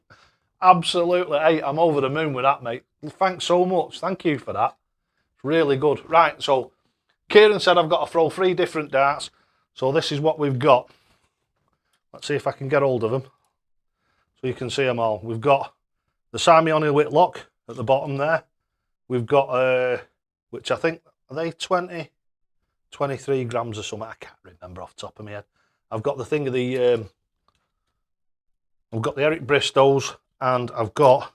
Absolutely. Hey, I'm over the moon with that, mate. Thanks so much. Thank you for that. It's really good. Right, so Kieran said I've got to throw 3 different darts. So this is what we've got. Let's see if I can get hold of them. So you can see them all. We've got the Simon Whitlock at the bottom there. We've got, which I think, are they 20, 23 grams or something? I can't remember off the top of my head. I've got the thing of the, I've got the Eric Bristows, and I've got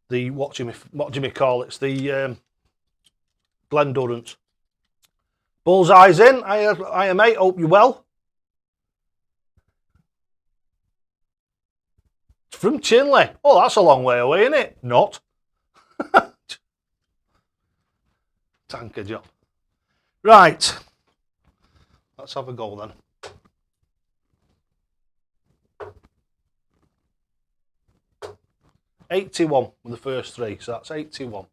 the, what do you call it? It's the Glendurance. Bullseye's in. Hiya, mate. Hope you're well. It's from Chinley. Oh, that's a long way away, isn't it? Not. Tanker job. Right. Let's have a go then. $81 with the first 3, so that's 81.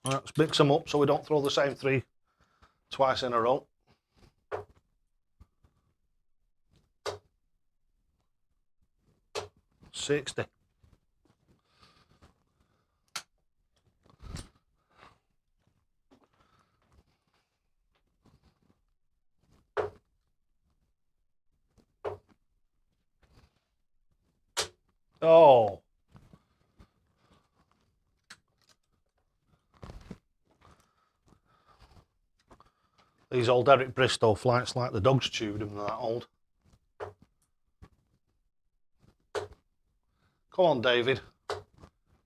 Let's mix them up so we don't throw the same 3 twice in a row. $60. Oh. These old Eric Bristow flights, like the dogs chewed them, they're that old. Come on, David.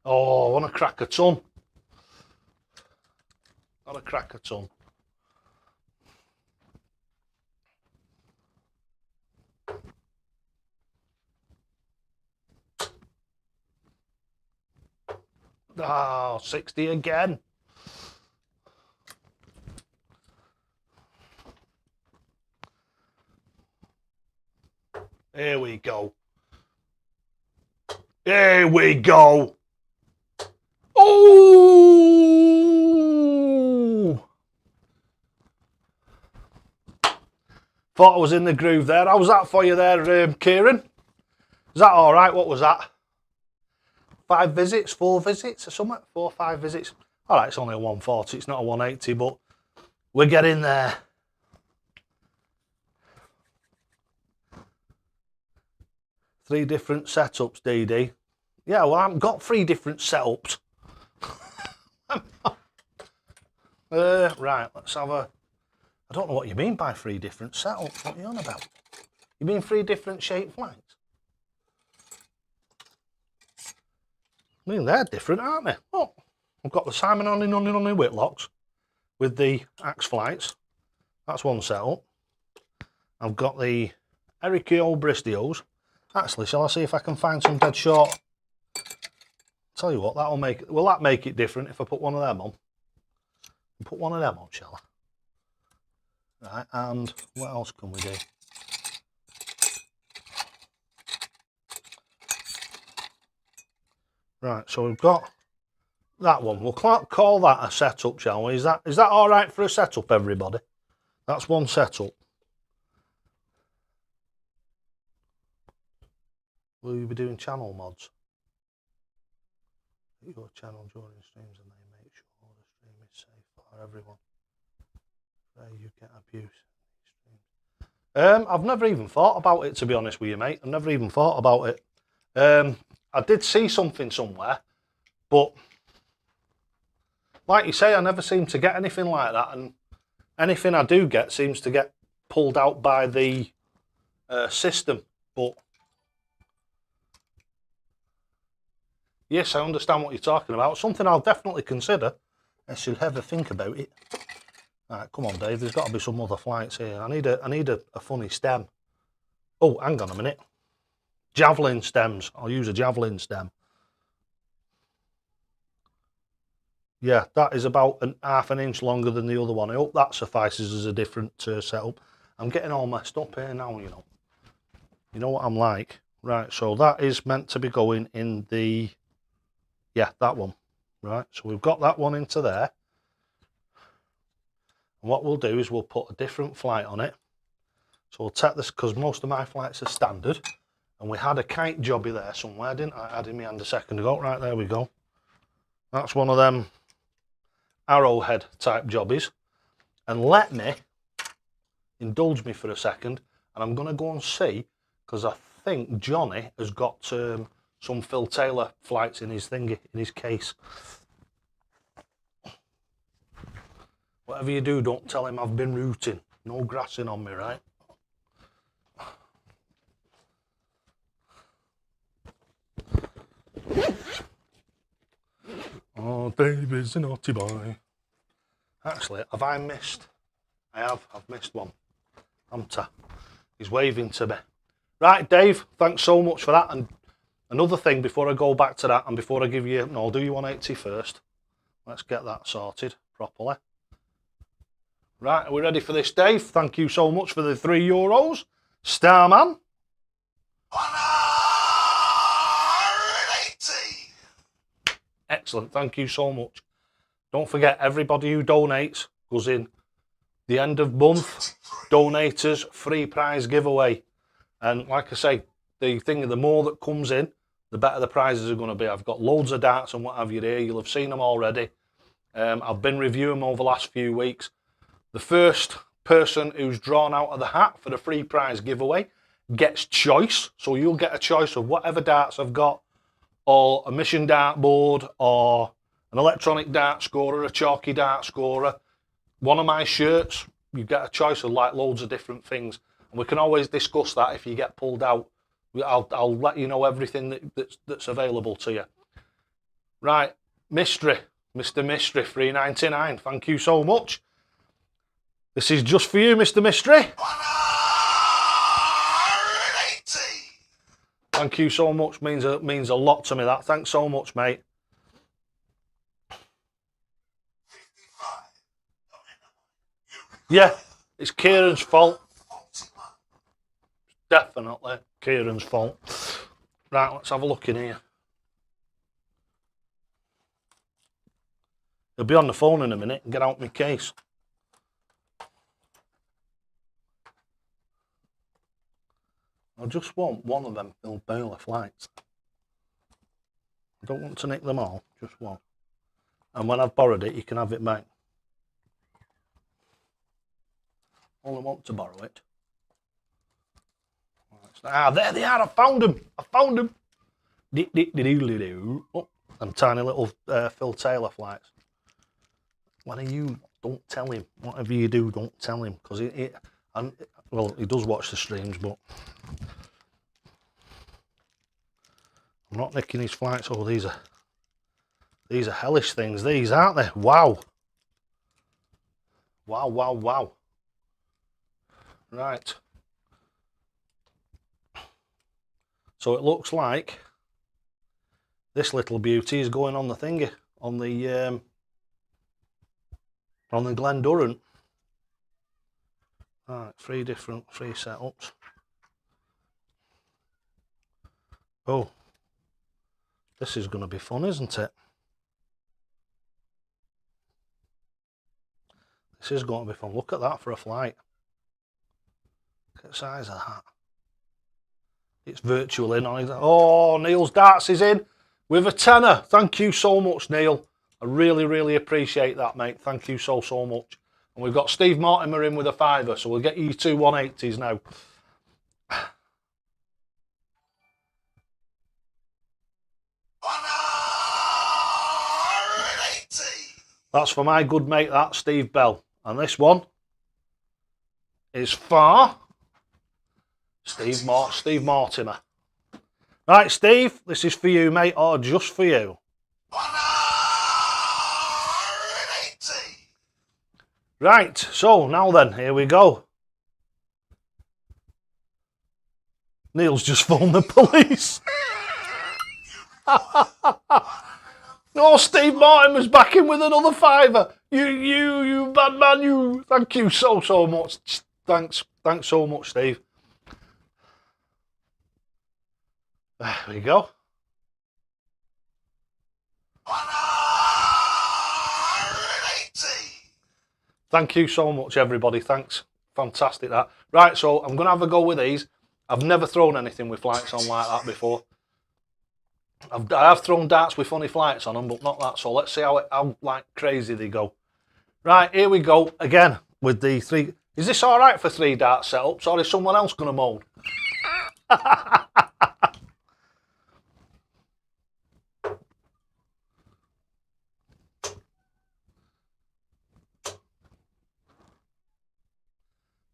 Oh, I want to crack a ton. Not a crack a ton. Oh, 60 again. Here we go. Here we go. Oh! Thought I was in the groove there. How was that for you there, Kieran? Is that all right? What was that? 5 visits, 4 visits or something? 4 or 5 visits. All right, it's only a 140. It's not a 180, but we're getting there. Three different setups, DD. Yeah, well, I haven't got 3 different setups. Right, let's have a... I don't know what you mean by 3 different setups. What are you on about? You mean 3 different shaped flights? I mean, they're different, aren't they? Oh, I've got the Simon Whitlocks with the axe flights. That's one setup. I've got the Eric Bristows. Actually, shall I see if I can find some dead short Tell you what, that'll make it. Will that make it different if I put one of them on? Put one of them on, shall I? Right, and what else can we do? Right, so we've got that one. We'll call that a setup, shall we? Is that all right for a setup, everybody? That's one setup. Will you be doing channel mods? Your channel during streams and they make sure the stream is safe for everyone. You get abuse. I've never even thought about it, to be honest with you, mate. I've never even thought about it. I did see something somewhere, but like you say, I never seem to get anything like that, and anything I do get seems to get pulled out by the system. But yes, I understand what you're talking about. Something I'll definitely consider. I should have a think about it. All right, come on, Dave. There's got to be some other flights here. I need a funny stem. Oh, hang on a minute. Javelin stems. I'll use a javelin stem. Yeah, that is about half an inch longer than the other one. I hope that suffices as a different setup. I'm getting all messed up here now, you know. You know what I'm like. Right, so that is meant to be going in the... Yeah, that one. Right, so we've got that one into there. And what we'll do is we'll put a different flight on it. So we'll take this, because most of my flights are standard. And we had a kite jobby there somewhere, didn't I? I had in my hand a second ago. Right, there we go. That's one of them arrowhead type jobbies. And let me indulge me for a second, and I'm going to go and see, because I think Johnny has got some Phil Taylor flights in his thingy, in his case. Whatever you do, don't tell him I've been rooting. No grassing on me, right? Oh, David's a naughty boy. Actually, have I missed? I have. I've missed one. He's waving to me. Right, Dave, thanks so much for that. And another thing before I go back to that, and before I give you... No, I'll do you 180 first. Let's get that sorted properly. Right, are we ready for this, Dave? Thank you so much for the €3. Starman. 180. Excellent, thank you so much. Don't forget, everybody who donates goes in the end of month, donators, free prize giveaway. And like I say, the more that comes in, the better the prizes are going to be. I've got loads of darts and what have you there. You'll have seen them already. I've been reviewing them over the last few weeks. The first person who's drawn out of the hat for the free prize giveaway gets choice. So you'll get a choice of whatever darts I've got, or a mission dart board, or an electronic dart scorer, a chalky dart scorer, one of my shirts. You get a choice of like loads of different things. And we can always discuss that if you get pulled out. I'll let you know everything that's available to you. Right, Mystery, Mr. Mystery, $3.99. Thank you so much. This is just for you, Mr. Mystery. 180. Thank you so much. Means a lot to me, that. Thanks so much, mate. 55. Yeah, it's Kieran's fault. Definitely Kieran's fault. Right, let's have a look in here. He'll be on the phone in a minute and get out my case. I just want one of them Phil Taylor flights. I don't want to nick them all, just one. And when I've borrowed it, you can have it back. Only want to borrow it. Ah, there they are. I found them. I found them. Oh, and tiny little Phil Taylor flights. When are you? Don't tell him. Whatever you do, don't tell him, because well, he does watch the streams, but I'm not nicking his flights. Oh, these are hellish things. These, aren't they? Wow. Wow, wow, wow. Right. So it looks like This little beauty is going on the thingy, on the Glendurant. Right, three setups. Oh, this is going to be fun, isn't it? This is going to be fun. Look at that for a flight. Look at the size of that. It's virtual in on it. Oh, Neil's darts is in with a tenner. Thank you so much, Neil. I really, really appreciate that, mate. Thank you so, so much. And we've got Steve Mortimer in with a fiver, so we'll get you two 180s now. That's for my good mate, that Steve Bell. And this one is for Steve Mortimer. Right, Steve, this is for you, mate, or just for you. 180. Right, so now then, here we go. Neil's just phoned the police. No, Steve Mortimer's back in with another fiver. You bad man, you. Thank you so, so much. Thanks so much, Steve. There we go. 180. Thank you so much, everybody. Thanks. Fantastic, that. Right, so I'm going to have a go with these. I've never thrown anything with flights on like that before. I have thrown darts with funny flights on them, but not that. So let's see how like crazy they go. Right, here we go again with the three. Is this all right for 3 dart setups, or is someone else going to moan?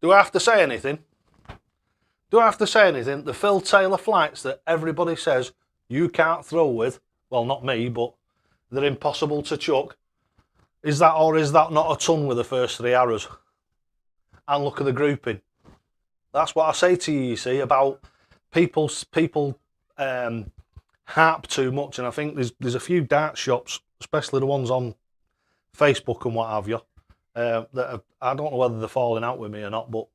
Do I have to say anything? Do I have to say anything? The Phil Taylor flights that everybody says you can't throw with, well, not me, but they're impossible to chuck. Is that, or is that not a ton with the first 3 arrows? And look at the grouping. That's what I say to you see, about people harp too much, and I think there's a few dart shops, especially the ones on Facebook and what have you, that have, I don't know whether they're falling out with me or not, but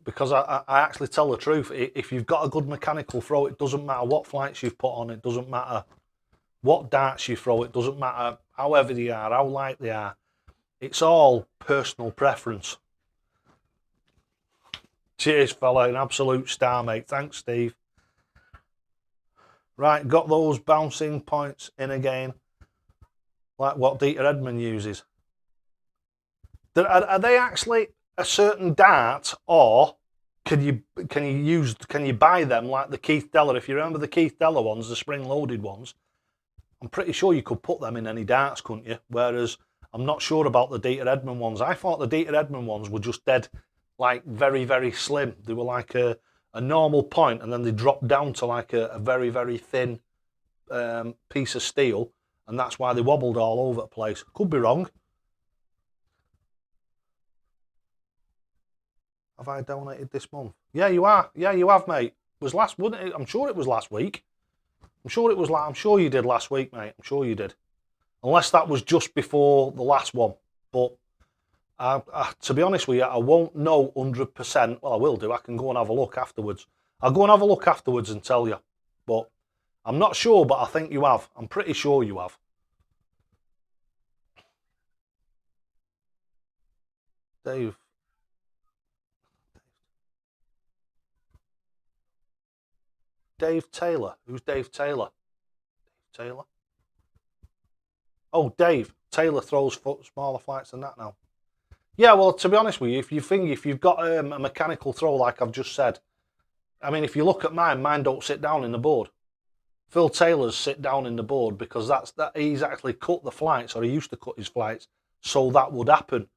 because I actually tell the truth. If you've got a good mechanical throw, it doesn't matter what flights you've put on, it doesn't matter what darts you throw, it doesn't matter how heavy they are, how light they are. It's all personal preference. Cheers, fella, an absolute star, mate. Thanks, Steve. Right, got those bouncing points in again, like what Dieter Edmond uses. Are they actually a certain dart, or can you buy them like the Keith Deller? If you remember the Keith Deller ones, the spring-loaded ones, I'm pretty sure you could put them in any darts, couldn't you? Whereas I'm not sure about the Dieter Edmond ones. I thought the Dieter Edmond ones were just dead, like very, very slim. They were like a normal point, and then they dropped down to like a very, very thin piece of steel, and that's why they wobbled all over the place. Could be wrong. Have I donated this month? Yeah, you are. Yeah, you have, mate. It was last, wouldn't it? I'm sure it was last week. I'm sure you did last week, mate. I'm sure you did. Unless that was just before the last one. But to be honest with you, I won't know 100%. Well, I will do. I can go and have a look afterwards. I'll go and have a look afterwards and tell you. But I'm not sure, but I think you have. I'm pretty sure you have. Dave. Dave Taylor. Who's Dave Taylor? Dave Taylor? Oh, Dave. Taylor throws smaller flights than that now. Yeah, well, to be honest with you, if you've got a mechanical throw like I've just said, I mean, if you look at mine don't sit down in the board. Phil Taylor's sit down in the board because he's actually cut the flights, or he used to cut his flights, so that would happen.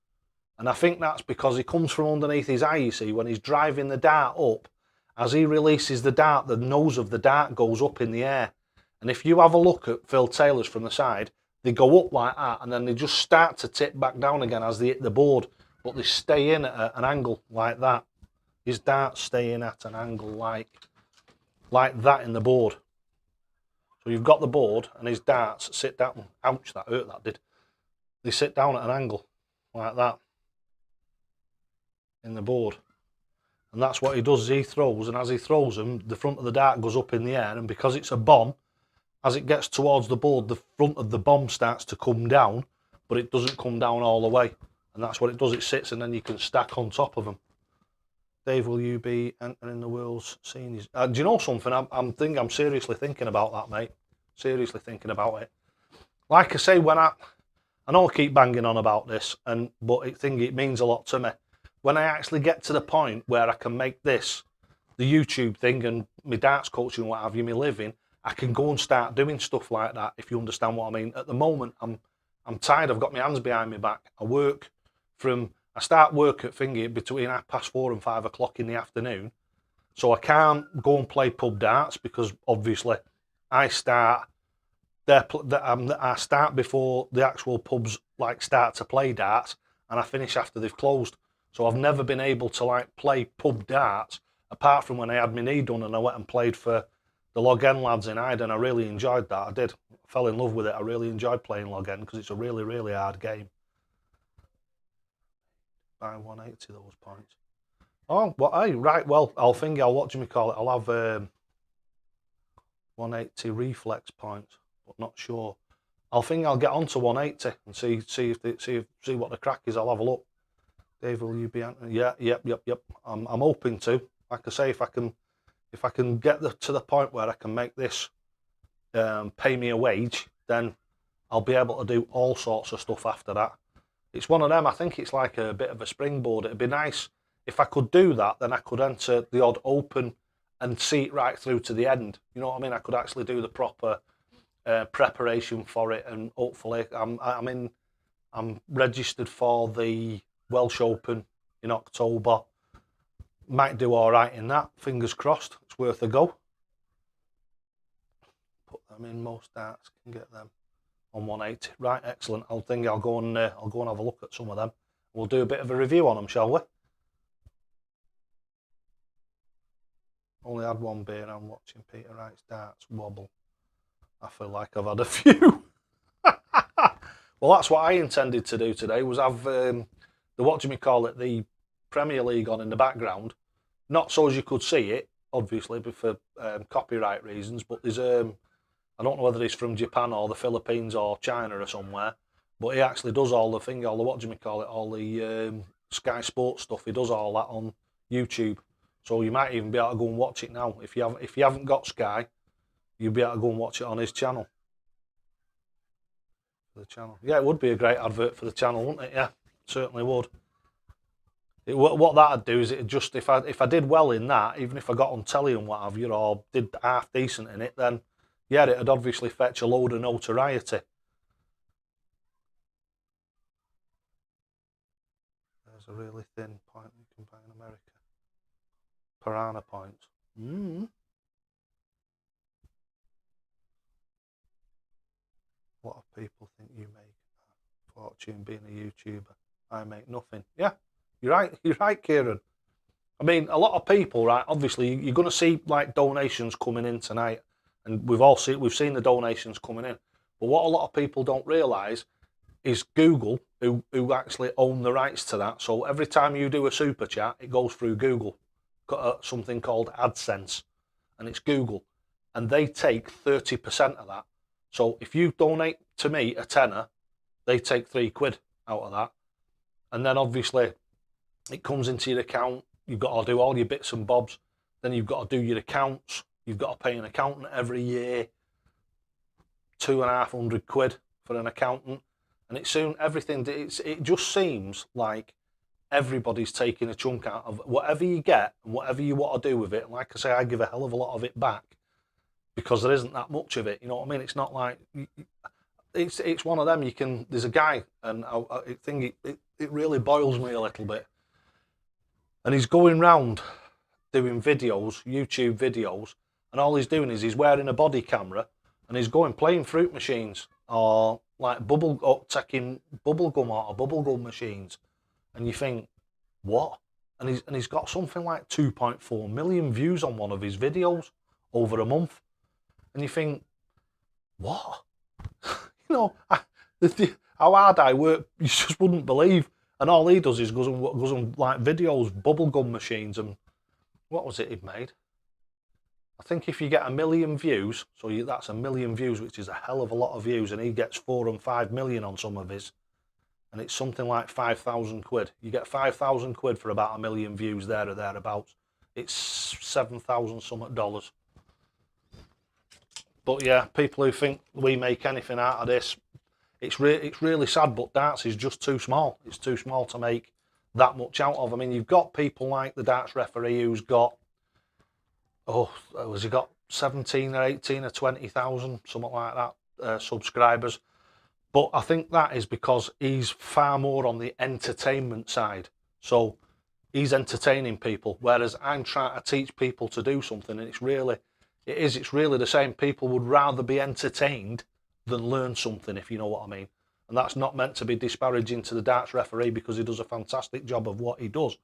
And I think that's because he comes from underneath his eye, you see, when he's driving the dart up. As he releases the dart, the nose of the dart goes up in the air. And if you have a look at Phil Taylor's from the side, they go up like that, and then they just start to tip back down again as they hit the board, but they stay in at an angle like that. His darts stay in at an angle like that in the board. So you've got the board and his darts sit down. Ouch, that hurt, that did. They sit down at an angle like that in the board. And that's what he does, is he throws, and as he throws them, the front of the dart goes up in the air, and because it's a bomb, as it gets towards the board, the front of the bomb starts to come down, but it doesn't come down all the way. And that's what it does, it sits, and then you can stack on top of them. Dave, will you be entering the world's seniors? Do you know something? I'm seriously thinking about that, mate. Seriously thinking about it. Like I say, when I know I keep banging on about this, but it means a lot to me. When I actually get to the point where I can make this the YouTube thing and my darts coaching, what have you, my living, I can go and start doing stuff like that, if you understand what I mean. At the moment, I'm tired. I've got my hands behind my back. I start work at thingy between 4:30 and 5 o'clock in the afternoon. So I can't go and play pub darts because obviously I start before the actual pubs start to play darts, and I finish after they've closed. So I've never been able to play pub darts apart from when I had my knee done and I went and played for the Log End lads in Hyde, and I really enjoyed that. I did. I fell in love with it. I really enjoyed playing Log End because it's a really, really hard game. By 180 those points. Oh, well, right. Well, I'll what do you call it? I'll have 180 reflex points, but not sure. I'll get on to 180 and see what the crack is. I'll have a look. Dave, will you be? Yeah, yep. I'm hoping to. Like I say, if I can get to the point where I can make this pay me a wage, then I'll be able to do all sorts of stuff after that. It's one of them. I think it's like a bit of a springboard. It'd be nice if I could do that. Then I could enter the odd open and see it right through to the end. You know what I mean? I could actually do the proper preparation for it, and hopefully, I'm registered for the Welsh Open in October. Might do all right in that. Fingers crossed. It's worth a go. Put them in. Most darts can get them on 180. Right, excellent. I'll go and have a look at some of them. We'll do a bit of a review on them, shall we? Only had one beer. I'm watching Peter Wright's darts wobble. I feel like I've had a few. Well, that's what I intended to do today, was have the the Premier League on in the background. Not so as you could see it, obviously, but for copyright reasons. But there's I don't know whether he's from Japan or the Philippines or China or somewhere, but he actually does all the Sky Sports stuff. He does all that on YouTube, so you might even be able to go and watch it now. If you haven't got Sky, you'll be able to go and watch it on his channel. The channel, yeah, it would be a great advert for the channel, wouldn't it? Yeah, it certainly would. What that'd do is it'd just, if I did well in that, even if I got on telly and what have you, or did half decent in it, then yeah, it'd obviously fetch a load of notoriety. There's a really thin point you can buy in America. Piranha points. A lot of people think you make a fortune being a YouTuber. I make nothing. Yeah, you're right, Kieran. I mean, a lot of people, right? Obviously, you're going to see donations coming in tonight, and we've seen the donations coming in. But what a lot of people don't realise is Google, who actually own the rights to that. So every time you do a super chat, it goes through Google, something called AdSense, and it's Google, and they take 30% of that. So if you donate to me a tenner, they take £3 out of that. And then obviously it comes into your account. You've got to do all your bits and bobs. Then you've got to do your accounts. You've got to pay an accountant every year, £250 for an accountant. And it just seems like everybody's taking a chunk out of whatever you get and whatever you want to do with it. And like I say, I give a hell of a lot of it back, because there isn't that much of it, you know what I mean? It's not like, it's one of them, there's a guy, and I think it really boils me a little bit, and he's going round doing videos, YouTube videos, and all he's doing is he's wearing a body camera, and he's going playing fruit machines, or taking bubble gum out of bubble gum machines, and you think, what? And he's got something like 2.4 million views on one of his videos over a month. And you think, what? You know, how hard I work, you just wouldn't believe. And all he does is goes on like videos, bubblegum machines, and what was it he made? I think if you get 1 million views, so that's 1 million views, which is a hell of a lot of views, and he gets 4 and 5 million on some of his, and it's something like 5,000 quid. You get 5,000 quid for about 1 million views there or thereabouts. It's 7,000 something dollars. But yeah, people who think we make anything out of this, it's really sad, but darts is just too small. It's too small to make that much out of. I mean, you've got people like the darts referee who's got, has he got 17 or 18 or 20,000, something like that, subscribers. But I think that is because he's far more on the entertainment side. So he's entertaining people, whereas I'm trying to teach people to do something, and it's really the same. People would rather be entertained than learn something, if you know what I mean. And that's not meant to be disparaging to the darts referee, because he does a fantastic job of what he does.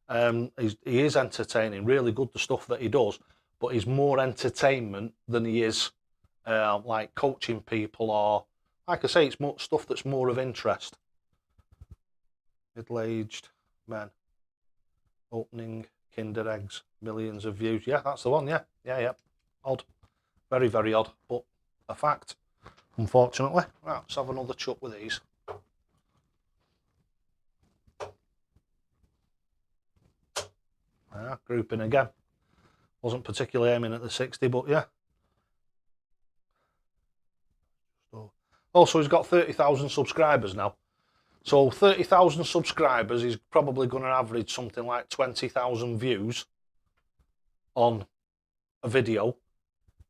He is entertaining, really good, the stuff that he does, but he's more entertainment than he is like coaching people, or like I say, it's more stuff that's more of interest. Middle-aged men opening Kinder eggs, millions of views. Yeah, that's the one. Yeah. Odd, very, very odd, but a fact, unfortunately. Right, let's have another chuck with these. Yeah, grouping again. Wasn't particularly aiming at the 60, but yeah. Also, he's got 30,000 subscribers now. So 30,000 subscribers, he's probably going to average something like 20,000 views on a video.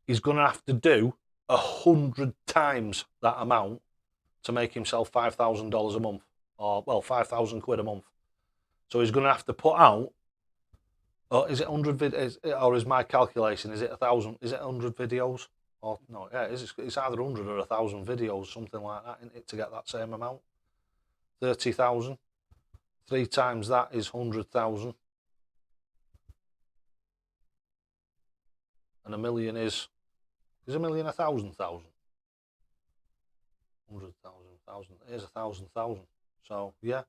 He's going to have to do 100 times that amount to make himself $5,000 a month, or well, 5,000 quid a month. So he's going to have to put out, is it 100 videos, or is my calculation, is it 1,000, is it 100 videos? Or no, yeah, it's either 100 or 1,000 videos, something like that, isn't it, to get that same amount? 30,000. 3 times that is 100,000. And 1 million is 1 million 1,000,000? 100,000. Here's 1,000,000. So yeah,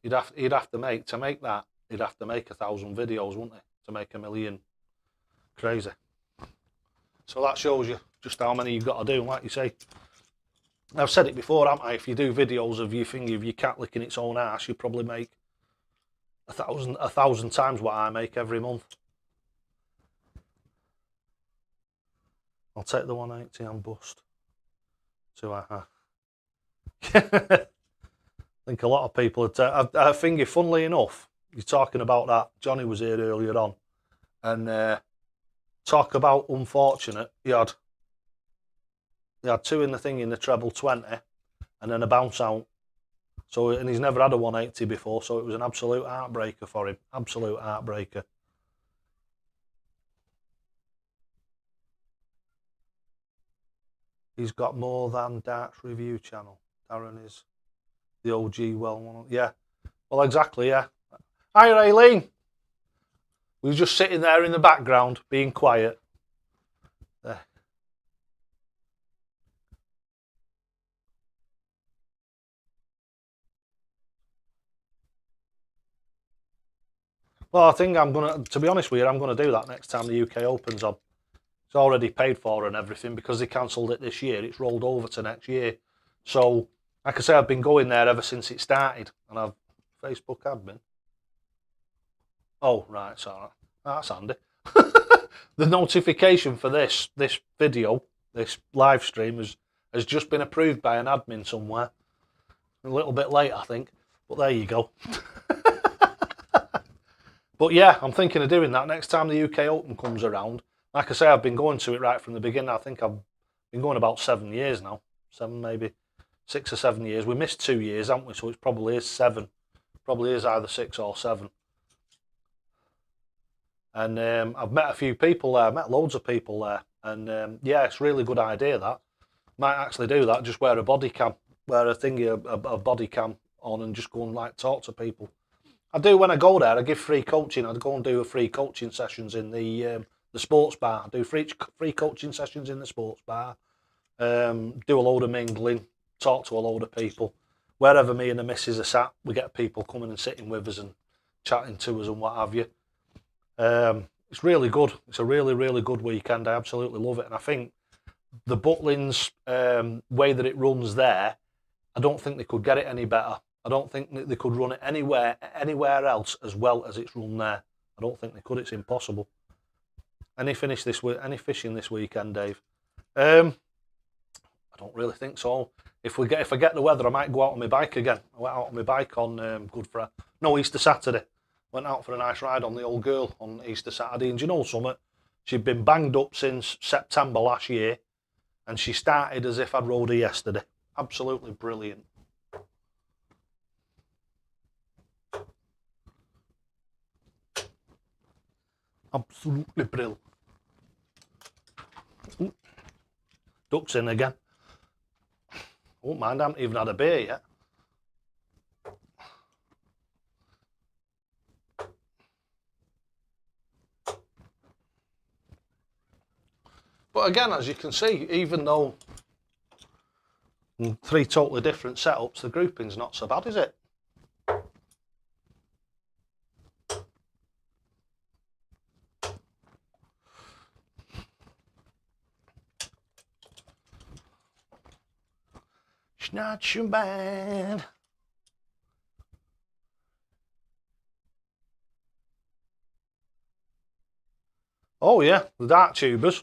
he'd have to make, to make that, he'd have to make 1,000 videos, wouldn't he, to make 1 million? Crazy. So that shows you just how many you've got to do. Like you say, I've said it before, haven't I? If you do videos of your thing, of your cat licking its own ass, you probably make 1,000 times what I make every month. I'll take the 180 and bust. 2.5. I think a lot of people I think, funnily enough, you're talking about that. Johnny was here earlier on, and talk about unfortunate. He had 2 in the thing in the treble 20, and then a bounce out. So, and he's never had a 180 before, so it was an absolute heartbreaker for him. Absolute heartbreaker. He's got more than Darts Review channel. Darren is the OG well. Yeah. Well, exactly, yeah. Hi, Raylene. We were just sitting there in the background, being quiet. There. Well, I think I'm going to be honest with you, I'm going to do that next time the UK Open's on. It's already paid for and everything, because they cancelled it this year. It's rolled over to next year. So, like I say, I've been going there ever since it started, and I've Facebook admin. Oh, right, sorry. That's handy. The notification for this video, this live stream, has just been approved by an admin somewhere. A little bit late, I think, but there you go. But yeah, I'm thinking of doing that next time the UK Open comes around. Like I say, I've been going to it right from the beginning. I think I've been going about 7 years now. 7, maybe 6 or 7 years. We missed 2 years, haven't we? So it probably is 7. Probably is either 6 or 7. And I've met a few people there. Met loads of people there. And yeah, it's a really good idea, that. Might actually do that. Just wear a body cam. Wear a thingy, a body cam on, and just go and like talk to people. I do when I go there. I give free coaching. I go and do free coaching sessions in the sports bar. I do free coaching sessions in the sports bar. do a load of mingling, talk to a load of people. Wherever me and the missus are sat, we get people coming and sitting with us and chatting to us and what have you. It's really good. It's a really, really good weekend. I absolutely love it. And I think the Butlins way that it runs there, I don't think they could get it any better. I don't think that they could run it anywhere else as well as it's run there. I don't think they could. It's impossible. Any fishing this weekend, Dave? I don't really think so. If I get the weather, I might go out on my bike again. I went out on my bike on Easter Saturday. Went out for a nice ride on the old girl on Easter Saturday. And do you know something? She'd been banged up since September last year, and she started as if I'd rode her yesterday. Absolutely brilliant. Absolutely brilliant. Ooh. Ducks in again. I won't mind, I haven't even had a beer yet. But again, as you can see, even though three totally different setups, the grouping's not so bad, is it? It's not so bad. Oh yeah, the dart tubers.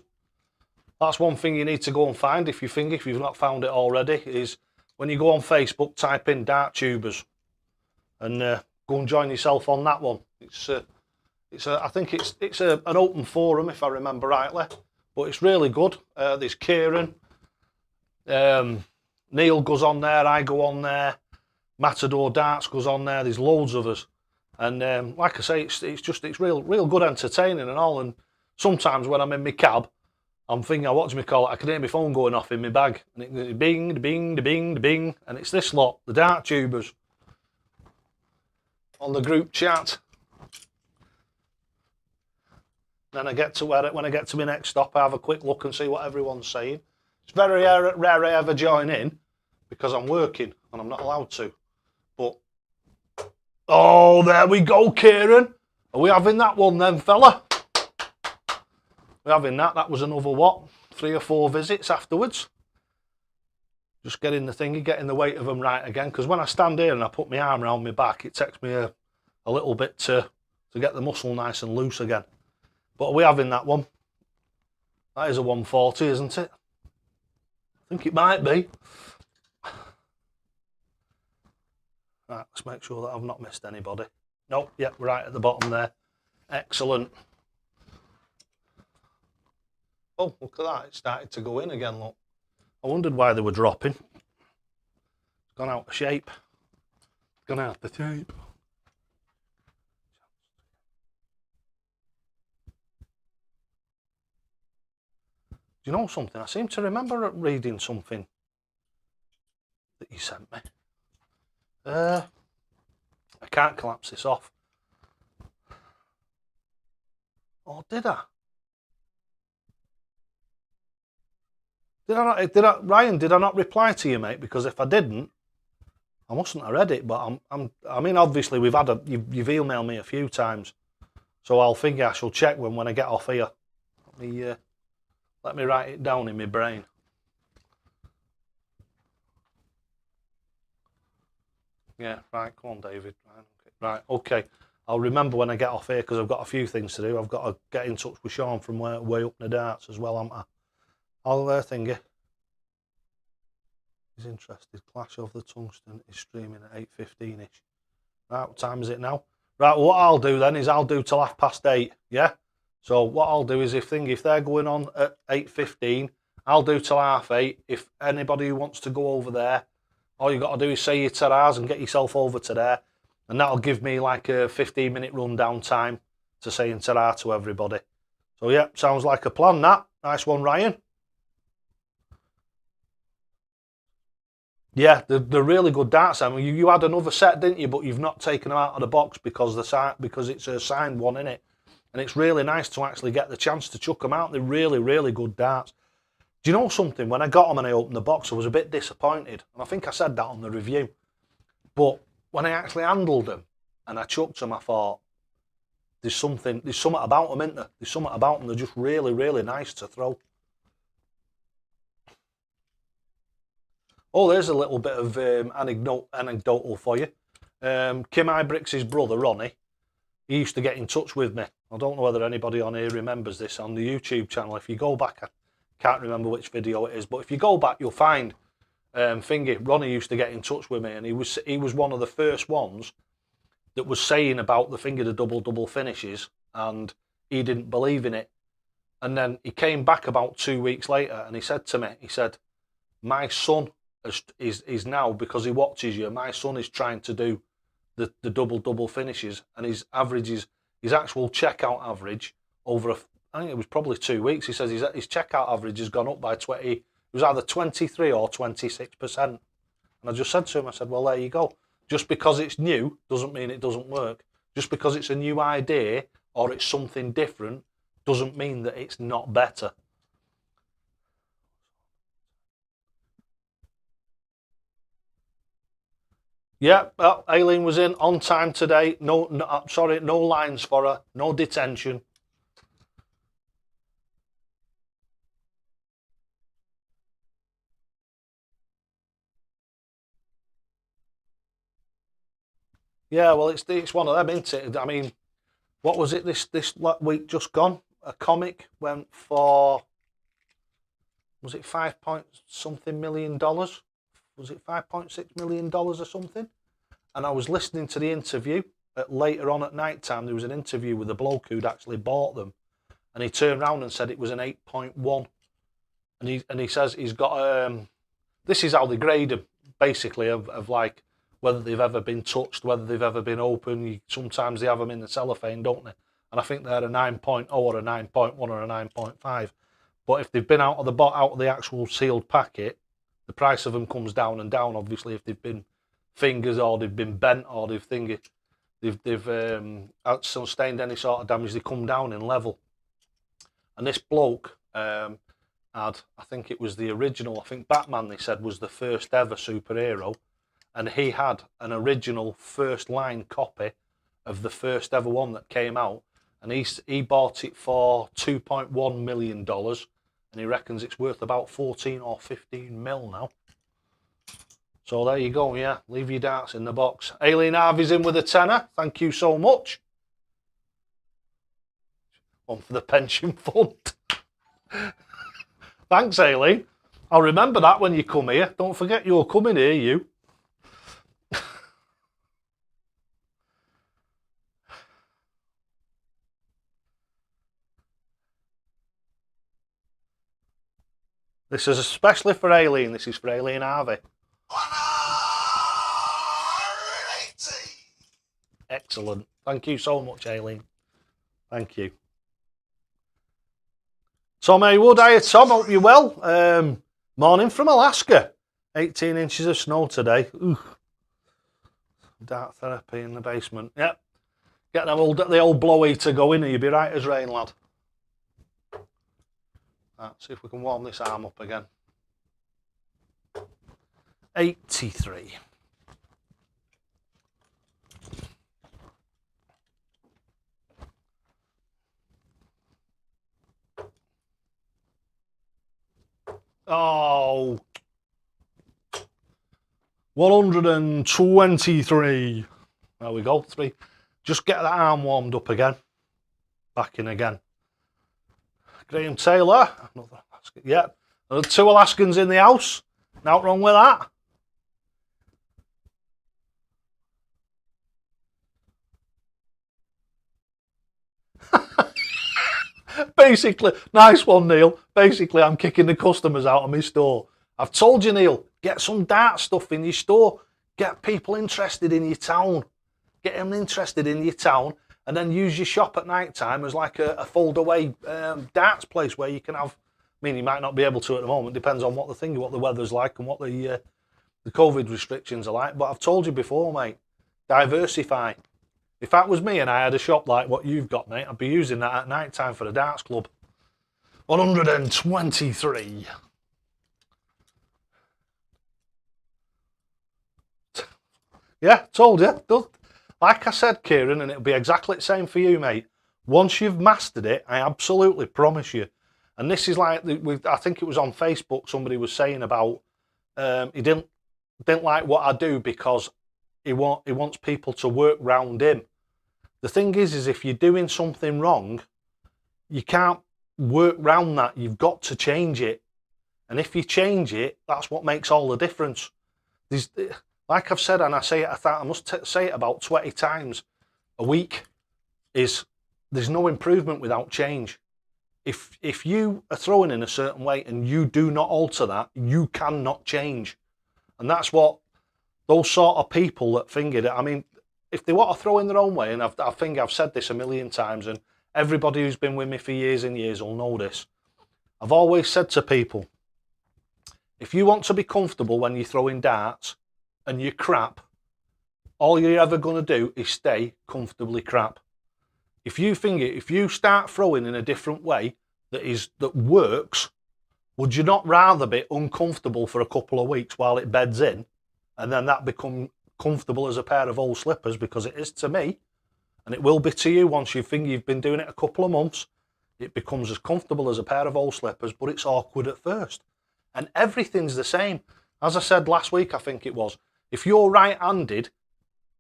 That's one thing you need to go and find if you've not found it already, is when you go on Facebook, type in dart tubers and go and join yourself on that one. I think it's an open forum if I remember rightly, but it's really good. There's Kieran, Neil goes on there, I go on there, Matador Darts goes on there. There's loads of us, and like I say, it's real good entertaining and all. And sometimes when I'm in my cab, I'm thinking, what do we call it? I can hear my phone going off in my bag, and it goes bing, bing, bing, bing, and it's this lot, the dart tubers, on the group chat. Then when I get to my next stop, I have a quick look and see what everyone's saying. It's very rare I ever join in because I'm working and I'm not allowed to. But oh, there we go, Kieran. Are we having that one then, fella? We're having that. That was another, 3 or 4 visits afterwards. Just getting the thingy, getting the weight of them right again. Because when I stand here and I put my arm around my back, it takes me a little bit to get the muscle nice and loose again. But are we having that one? That is a 140, isn't it? I think it might be. Right, let's make sure that I've not missed anybody. Nope, yep, right at the bottom there. Excellent. Oh, look at that, it started to go in again, look. I wondered why they were dropping. It's gone out of shape. It's gone out of shape. Do you know something? I seem to remember reading something that you sent me. I can't collapse this off. Or did I? Ryan, did I not reply to you, mate? Because if I didn't, I mustn't have read it. But I mean, obviously you've emailed me a few times, so I'll think I shall check when I get off here. Let me write it down in my brain. Yeah, right. Come on, David. Right, okay. I'll remember when I get off here because I've got a few things to do. I've got to get in touch with Sean from way up in the darts as well, haven't I? I'll thingy. He's interested. Clash of the Tungsten is streaming at 8:15ish. Right, what time is it now? Right, well, what I'll do then is I'll do till 8:30. Yeah. So what I'll do is if they're going on at 8:15, I'll do till 8:30. If anybody who wants to go over there, all you got to do is say your taras and get yourself over to there, and that'll give me like a 15-minute rundown time to saying tara to everybody. So yeah, sounds like a plan. That nice one, Ryan. Yeah, they're really good darts. I mean, you had another set, didn't you? But you've not taken them out of the box because it's a signed one, innit? And it's really nice to actually get the chance to chuck them out. They're really, really good darts. Do you know something? When I got them and I opened the box, I was a bit disappointed. And I think I said that on the review. But when I actually handled them and I chucked them, I thought, there's something about them, isn't there? There's something about them. They're just really, really nice to throw. Oh, there's a little bit of anecdotal for you. Kim Ibrix's brother, Ronnie, he used to get in touch with me. I don't know whether anybody on here remembers this on the YouTube channel. If you go back, I can't remember which video it is, but if you go back, you'll find Ronnie used to get in touch with me, and he was one of the first ones that was saying about the double finishes, and he didn't believe in it. And then he came back about 2 weeks later, and he said to me, my son is now, because he watches you, my son is trying to do the double finishes, and his actual checkout average over I think it was probably 2 weeks. He says his checkout average has gone up by 20. It was either 23 or 26%. And I just said to him, I said, well, there you go. Just because it's new doesn't mean it doesn't work. Just because it's a new idea or it's something different doesn't mean that it's not better. Yeah, well, Aileen was in on time today. No, no lines for her. No detention. Yeah, well, it's one of them, isn't it? I mean, what was it this week just gone? A comic went for, was it $5-something million? Was it $5.6 million or something? And I was listening to the interview later on at night time. There was an interview with a bloke who'd actually bought them, and he turned around and said it was an 8.1. And he says he's got this is how they grade them, basically, of like whether they've ever been touched, whether they've ever been open. Sometimes they have them in the cellophane, don't they? And I think they're a 9.0 or a 9.1 or a 9.5. But if they've been out of the actual sealed packet, the price of them comes down and down. Obviously, if they've been fingers or they've been bent or they've sustained any sort of damage, they come down in level. And this bloke had, I think it was the original, I think Batman, they said, was the first ever superhero, and he had an original first line copy of the first ever one that came out, and he bought it for $2.1 million, and he reckons it's worth about 14 or 15 mil now. So there you go, yeah, leave your darts in the box. Aileen Harvey's in with a tenner, thank you so much. One for the pension fund. Thanks, Aileen. I'll remember that when you come here. Don't forget you're coming here, you. This is especially for Aileen. This is for Aileen Harvey. 180. Excellent. Thank you so much, Aileen. Thank you. Tom Haywood, hiya Tom, hope you're well. Morning from Alaska. 18 inches of snow today. Ooh. Dart therapy in the basement. Yep. Get the old blow heater going and you'll be right as rain, lad. Right, see if we can warm this arm up again. 83. Oh, 123. There we go. 3. Just get that arm warmed up again. Back in again. Graham Taylor. Another Alaskan. Yeah. There are 2 Alaskans in the house. Nothing wrong with that. Basically, nice one, Neil. Basically, I'm kicking the customers out of my store. I've told you, Neil, get some dart stuff in your store. Get people interested in your town. Get them interested in your town, and then use your shop at night time as like a fold-away darts place where you can have. I mean, you might not be able to at the moment. Depends on what the weather's like and what the COVID restrictions are like. But I've told you before, mate. Diversify. If that was me and I had a shop like what you've got, mate, I'd be using that at night time for the darts club. 123. Yeah, told you. Like I said, Kieran, and it'll be exactly the same for you, mate. Once you've mastered it, I absolutely promise you. And this is like, I think it was on Facebook, somebody was saying about he didn't like what I do because he wants people to work round him. The thing is if you're doing something wrong, you can't work round that. You've got to change it. And if you change it, that's what makes all the difference. Like I've said, and I say it, I must say it about 20 times a week, is there's no improvement without change. If you are throwing in a certain way and you do not alter that, you cannot change. And that's what those sort of people that fingered it, I mean, if they want to throw in their own way, and I think I've said this a million times, and everybody who's been with me for years and years will know this, I've always said to people, if you want to be comfortable when you're throwing darts and you're crap, all you're ever going to do is stay comfortably crap. If you start throwing in a different way that works, would you not rather be uncomfortable for a couple of weeks while it beds in, and then that become comfortable as a pair of old slippers? Because it is to me, and it will be to you once you think you've been doing it a couple of months. It becomes as comfortable as a pair of old slippers, but it's awkward at first. And everything's the same. As I said last week, I think it was, if you're right-handed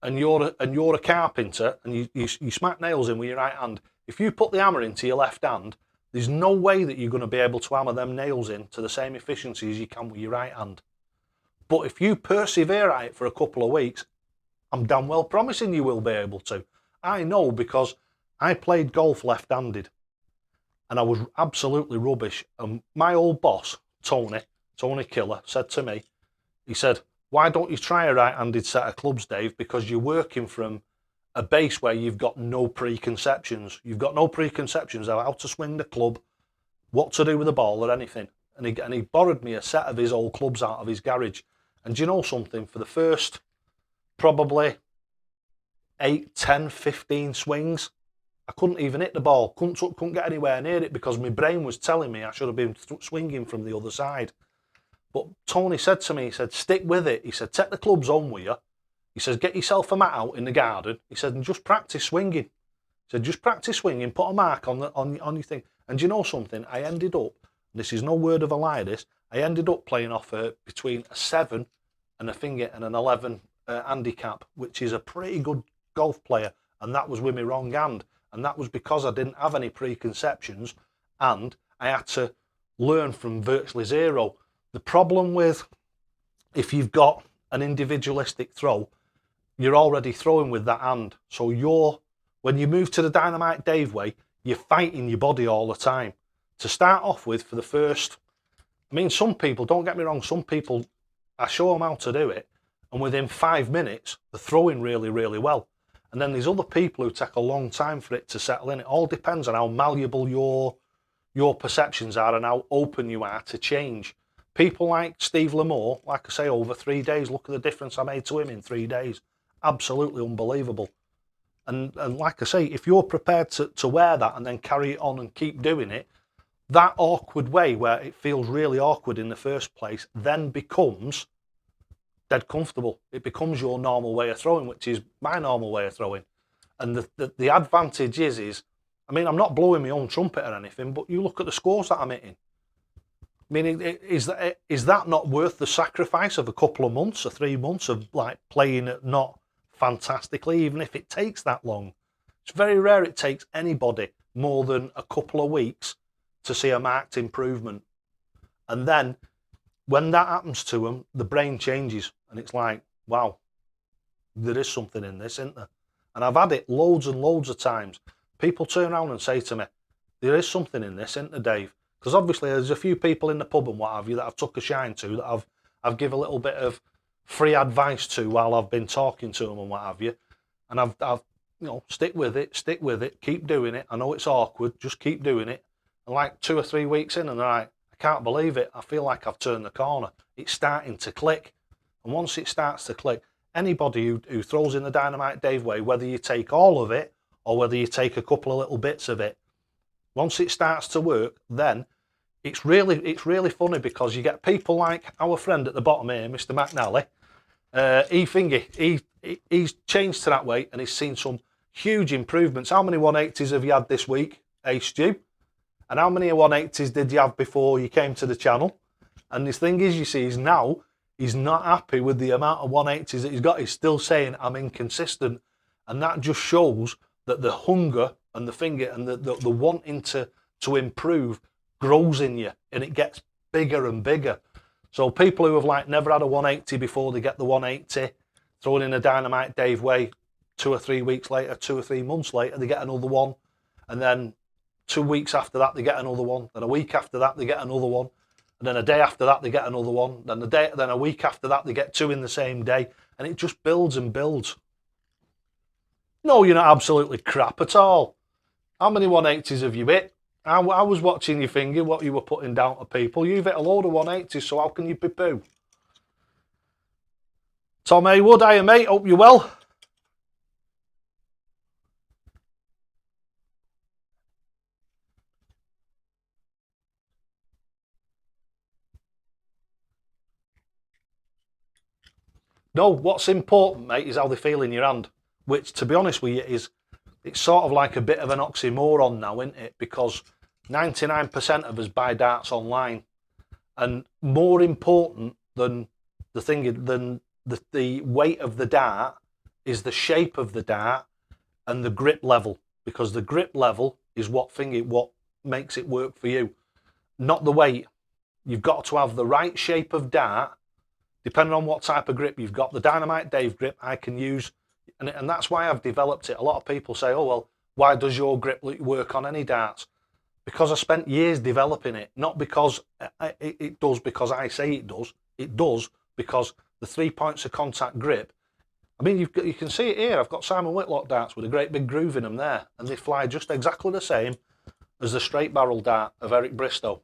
and you're a carpenter and you smack nails in with your right hand, if you put the hammer into your left hand, there's no way that you're going to be able to hammer them nails in to the same efficiency as you can with your right hand. But if you persevere at it for a couple of weeks, I'm damn well promising you will be able to. I know, because I played golf left-handed and I was absolutely rubbish. And my old boss, Tony Killer, said to me, he said, why don't you try a right-handed set of clubs, Dave? Because you're working from a base where you've got no preconceptions. You've got no preconceptions of how to swing the club, what to do with the ball or anything. And he borrowed me a set of his old clubs out of his garage. And do you know something? For the first probably 8, 10, 15 swings, I couldn't even hit the ball. Couldn't get anywhere near it because my brain was telling me I should have been swinging from the other side. But Tony said to me, he said, stick with it. He said, take the clubs home with you. He says, get yourself a mat out in the garden. He said, and just practice swinging. He said, just practice swinging, put a mark on your thing. And do you know something? I ended up, this is no word of a lie, I ended up playing off between a 7 and an 11 handicap, which is a pretty good golf player. And that was with my wrong hand. And that was because I didn't have any preconceptions and I had to learn from virtually zero. The problem with, if you've got an individualistic throw, you're already throwing with that hand. So when you move to the Dynamite Dave way, you're fighting your body all the time. To start off with, for the first, I mean, some people, don't get me wrong, some people, I show them how to do it, and within 5 minutes, they're throwing really, really well. And then there's other people who take a long time for it to settle in. It all depends on how malleable your perceptions are and how open you are to change. People like Steve Lamore, like I say, over 3 days, look at the difference I made to him in 3 days. Absolutely unbelievable. And like I say, if you're prepared to wear that and then carry it on and keep doing it, that awkward way where it feels really awkward in the first place then becomes dead comfortable. It becomes your normal way of throwing, which is my normal way of throwing. And the advantage is, I mean, I'm not blowing my own trumpet or anything, but you look at the scores that I'm hitting. I mean, is that not worth the sacrifice of a couple of months or 3 months of like playing it not fantastically, even if it takes that long? It's very rare it takes anybody more than a couple of weeks to see a marked improvement. And then when that happens to them, the brain changes and it's like, wow, there is something in this, isn't there? And I've had it loads and loads of times. People turn around and say to me, there is something in this, isn't there, Dave? Because obviously there's a few people in the pub and what have you that I've took a shine to, that I've give a little bit of free advice to while I've been talking to them and what have you. And I've stick with it, keep doing it. I know it's awkward, just keep doing it. And like 2 or 3 weeks in, and they're like, I can't believe it. I feel like I've turned the corner. It's starting to click. And once it starts to click, anybody who throws in the Dynamite Dave way, whether you take all of it or whether you take a couple of little bits of it, once it starts to work, then it's really funny because you get people like our friend at the bottom here, Mr. McNally. he's changed to that weight and he's seen some huge improvements. How many 180s have you had this week, Stu? And how many 180s did you have before you came to the channel? And the thing is, you see, he's not happy with the amount of 180s that he's got. He's still saying, I'm inconsistent. And that just shows that the hunger and the finger and the wanting to improve grows in you, and it gets bigger and bigger. So people who have like never had a 180 before, they get the 180, thrown in a Dynamite Dave way, 2 or 3 weeks later, 2 or 3 months later, they get another one. And then 2 weeks after that, they get another one. Then a week after that, they get another one. And then a day after that, they get another one. Then a week after that, they get 2 in the same day. And it just builds and builds. No, you're not absolutely crap at all. How many 180s have you hit? I was watching your finger, what you were putting down to people. You've hit a load of 180s, so how can you be poo? Tom Haywood, hiya mate, hope you're well. No, what's important, mate, is how they feel in your hand. Which, to be honest with you, it's sort of like a bit of an oxymoron now, isn't it? Because 99% of us buy darts online, and more important than the weight of the dart is the shape of the dart and the grip level, because the grip level is what makes it work for you, not the weight. You've got to have the right shape of dart, depending on what type of grip you've got. The Dynamite Dave grip I can use, and that's why I've developed it. A lot of people say, oh, well, why does your grip work on any darts? Because I spent years developing it, not because it does because I say it does. It does because the 3 points of contact grip, I mean, you can see it here. I've got Simon Whitlock darts with a great big groove in them there, and they fly just exactly the same as the straight barrel dart of Eric Bristow.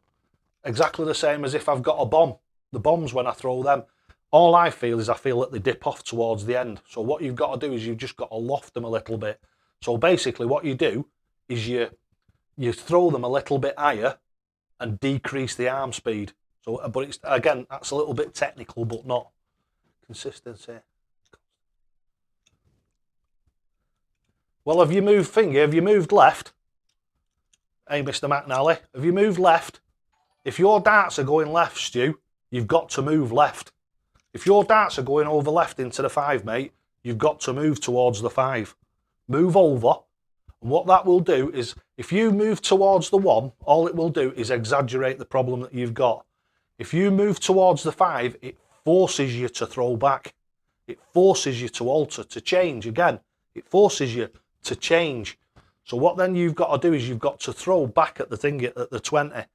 Exactly the same as if I've got a bomb. The bombs, when I throw them, all I feel is I feel that they dip off towards the end. So what you've got to do is you've just got to loft them a little bit. So basically what you do is you throw them a little bit higher and decrease the arm speed. So, but it's, again, that's a little bit technical, but not consistency. Well, have you moved finger? Have you moved left? Hey, Mr. McNally, have you moved left? If your darts are going left, Stu, you've got to move left. If your darts are going over left into the 5, mate, you've got to move towards the 5. Move over. And what that will do is, if you move towards the 1, all it will do is exaggerate the problem that you've got. If you move towards the 5, it forces you to throw back. It forces you to alter, to change again. It forces you to change. So what then you've got to do is you've got to throw back at the thing at the 20.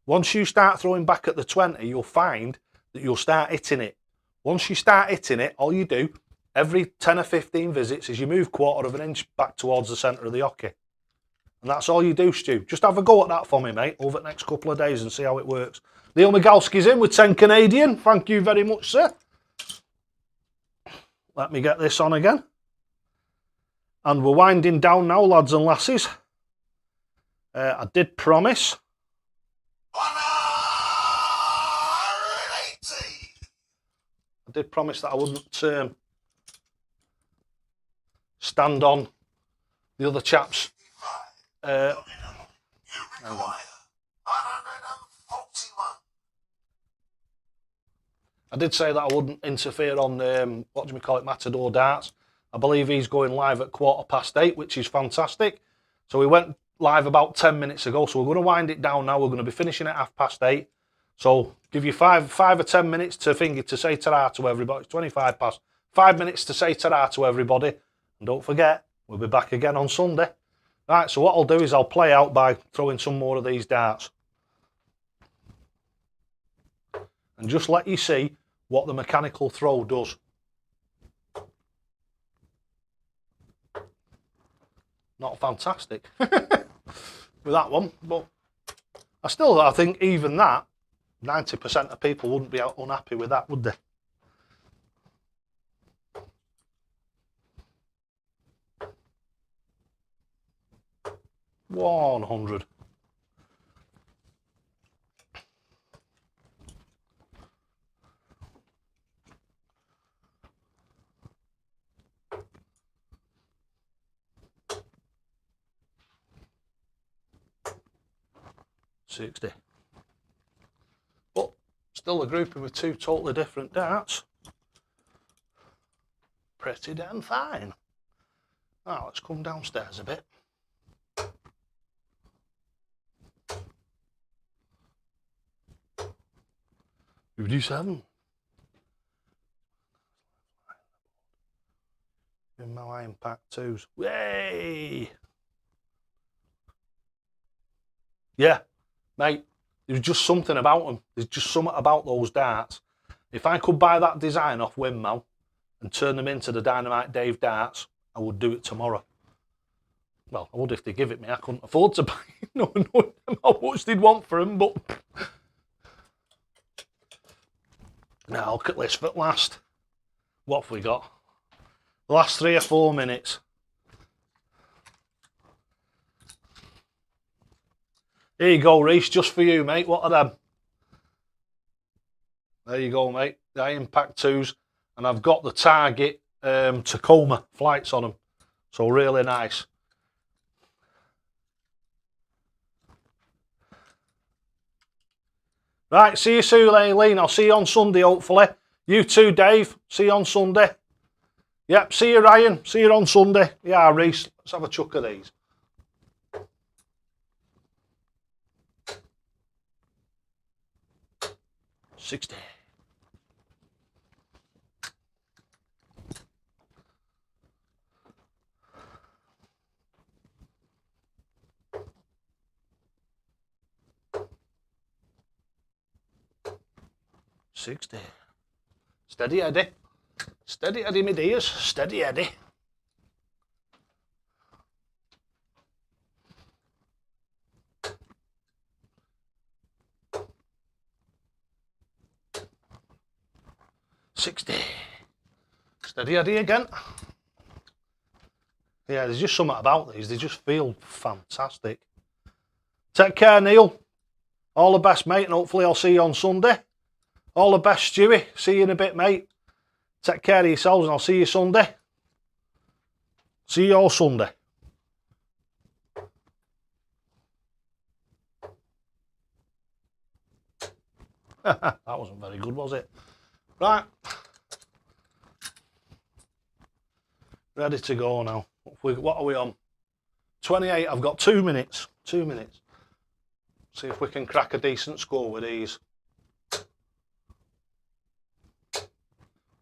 Once you start throwing back at the 20, you'll find that you'll start hitting it. Once you start hitting it, all you do every 10 or 15 visits is you move 1/4 of an inch back towards the centre of the hockey. And that's all you do, Stu. Just have a go at that for me, mate, over the next couple of days and see how it works. Neil Migalski's in with 10 Canadian. Thank you very much, sir. Let me get this on again. And we're winding down now, lads and lasses. I did promise. 180. I did promise that I wouldn't stand on the other chaps. You require 141. I did say that I wouldn't interfere on, what do we call it, Matador Darts. I believe he's going live at 8:15, which is fantastic. So we went live about 10 minutes ago, so we're going to wind it down now. We're going to be finishing at 8:30. So give you five or 10 minutes to say ta-ra to everybody. It's 25 past. 5 minutes to say ta-ra to everybody. And don't forget, we'll be back again on Sunday. Right, so what I'll do is I'll play out by throwing some more of these darts. And just let you see what the mechanical throw does. Not fantastic with that one, but I think even that, 90% of people wouldn't be unhappy with that, would they? $100. 60. But still a grouping with two totally different darts. Pretty damn fine. Now let's come downstairs a bit. 57. In my impact twos. Yay! Yeah, mate, there's just something about them. There's just something about those darts. If I could buy that design off Windmill and turn them into the Dynamite Dave darts, I would do it tomorrow. Well, I would if they give it me. I couldn't afford to buy it, knowing how much they'd want for them, but... Now, look at this for last. What have we got? The last 3 or 4 minutes. Here you go, Reese, just for you, mate. What are them? There you go, mate. The Impact 2s. And I've got the Target Tacoma flights on them. So really nice. Right, see you soon, Aileen. I'll see you on Sunday, hopefully. You too, Dave. See you on Sunday. Yep, see you, Ryan. See you on Sunday. Yeah, Reese, let's have a chuck of these. $60. $60. Steady Eddie. Steady Eddie, my dears. Steady Eddie. $60. Steady Eddie again. Yeah, there's just something about these. They just feel fantastic. Take care, Neil. All the best, mate, and hopefully I'll see you on Sunday. All the best, Stewie. See you in a bit, mate. Take care of yourselves and I'll see you Sunday. See you all Sunday. That wasn't very good, was it? Right. Ready to go now. What are we on? 28. I've got 2 minutes. 2 minutes. See if we can crack a decent score with these.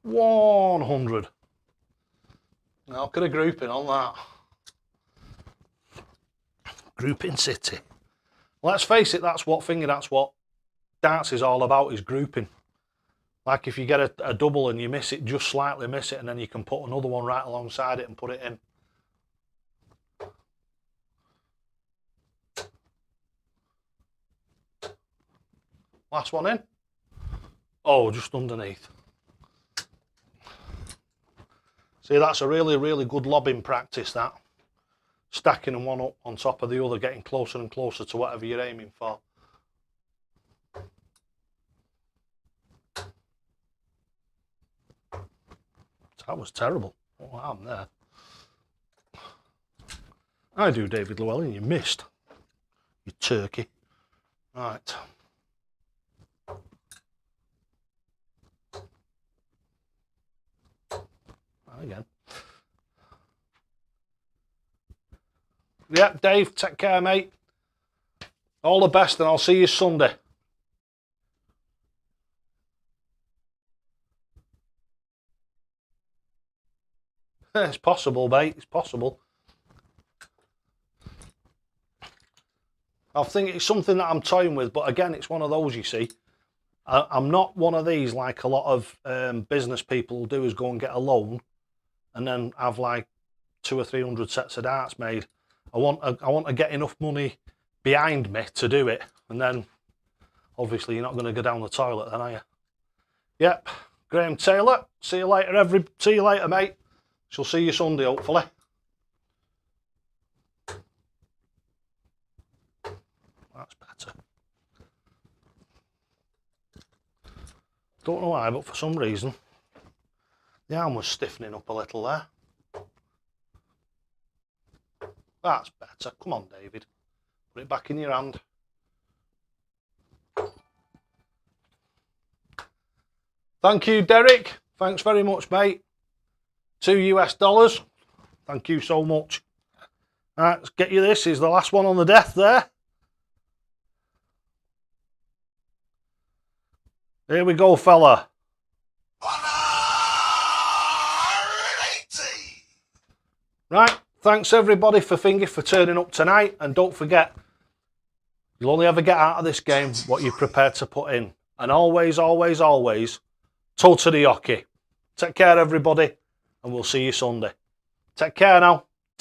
100. Now look at a grouping on that. Grouping City. Let's face it, that's what darts is all about, is grouping. Like if you get a double and you miss it, just slightly miss it, and then you can put another one right alongside it and put it in. Last one in. Oh, just underneath. See, that's a really, really good lobbing practice, that. Stacking them one up on top of the other, getting closer and closer to whatever you're aiming for. That was terrible. What happened there? I do, David Llewellyn, you missed. You turkey. Right. Again. Yeah, Dave, take care, mate. All the best, and I'll see you Sunday. It's possible, mate. It's possible. I think it's something that I'm toying with, but again, it's one of those, you see. I'm not one of these like a lot of business people will do, is go and get a loan and then have like 200 or 300 sets of darts made. I want to get enough money behind me to do it, and then obviously you're not going to go down the toilet then, are you? Yep, Graham Taylor. See you later, mate. Shall see you Sunday, hopefully. That's better. Don't know why, but for some reason the arm was stiffening up a little there. That's better. Come on, David. Put it back in your hand. Thank you, Derek. Thanks very much, mate. $2 US. Thank you so much. All right, let's get you this. Is the last one on the death there. Here we go, fella. 180. Right, thanks everybody for turning up tonight. And don't forget, you'll only ever get out of this game what you're prepared to put in. And always, always, always, toe to the hockey. Take care, everybody, and we'll see you Sunday. Take care now.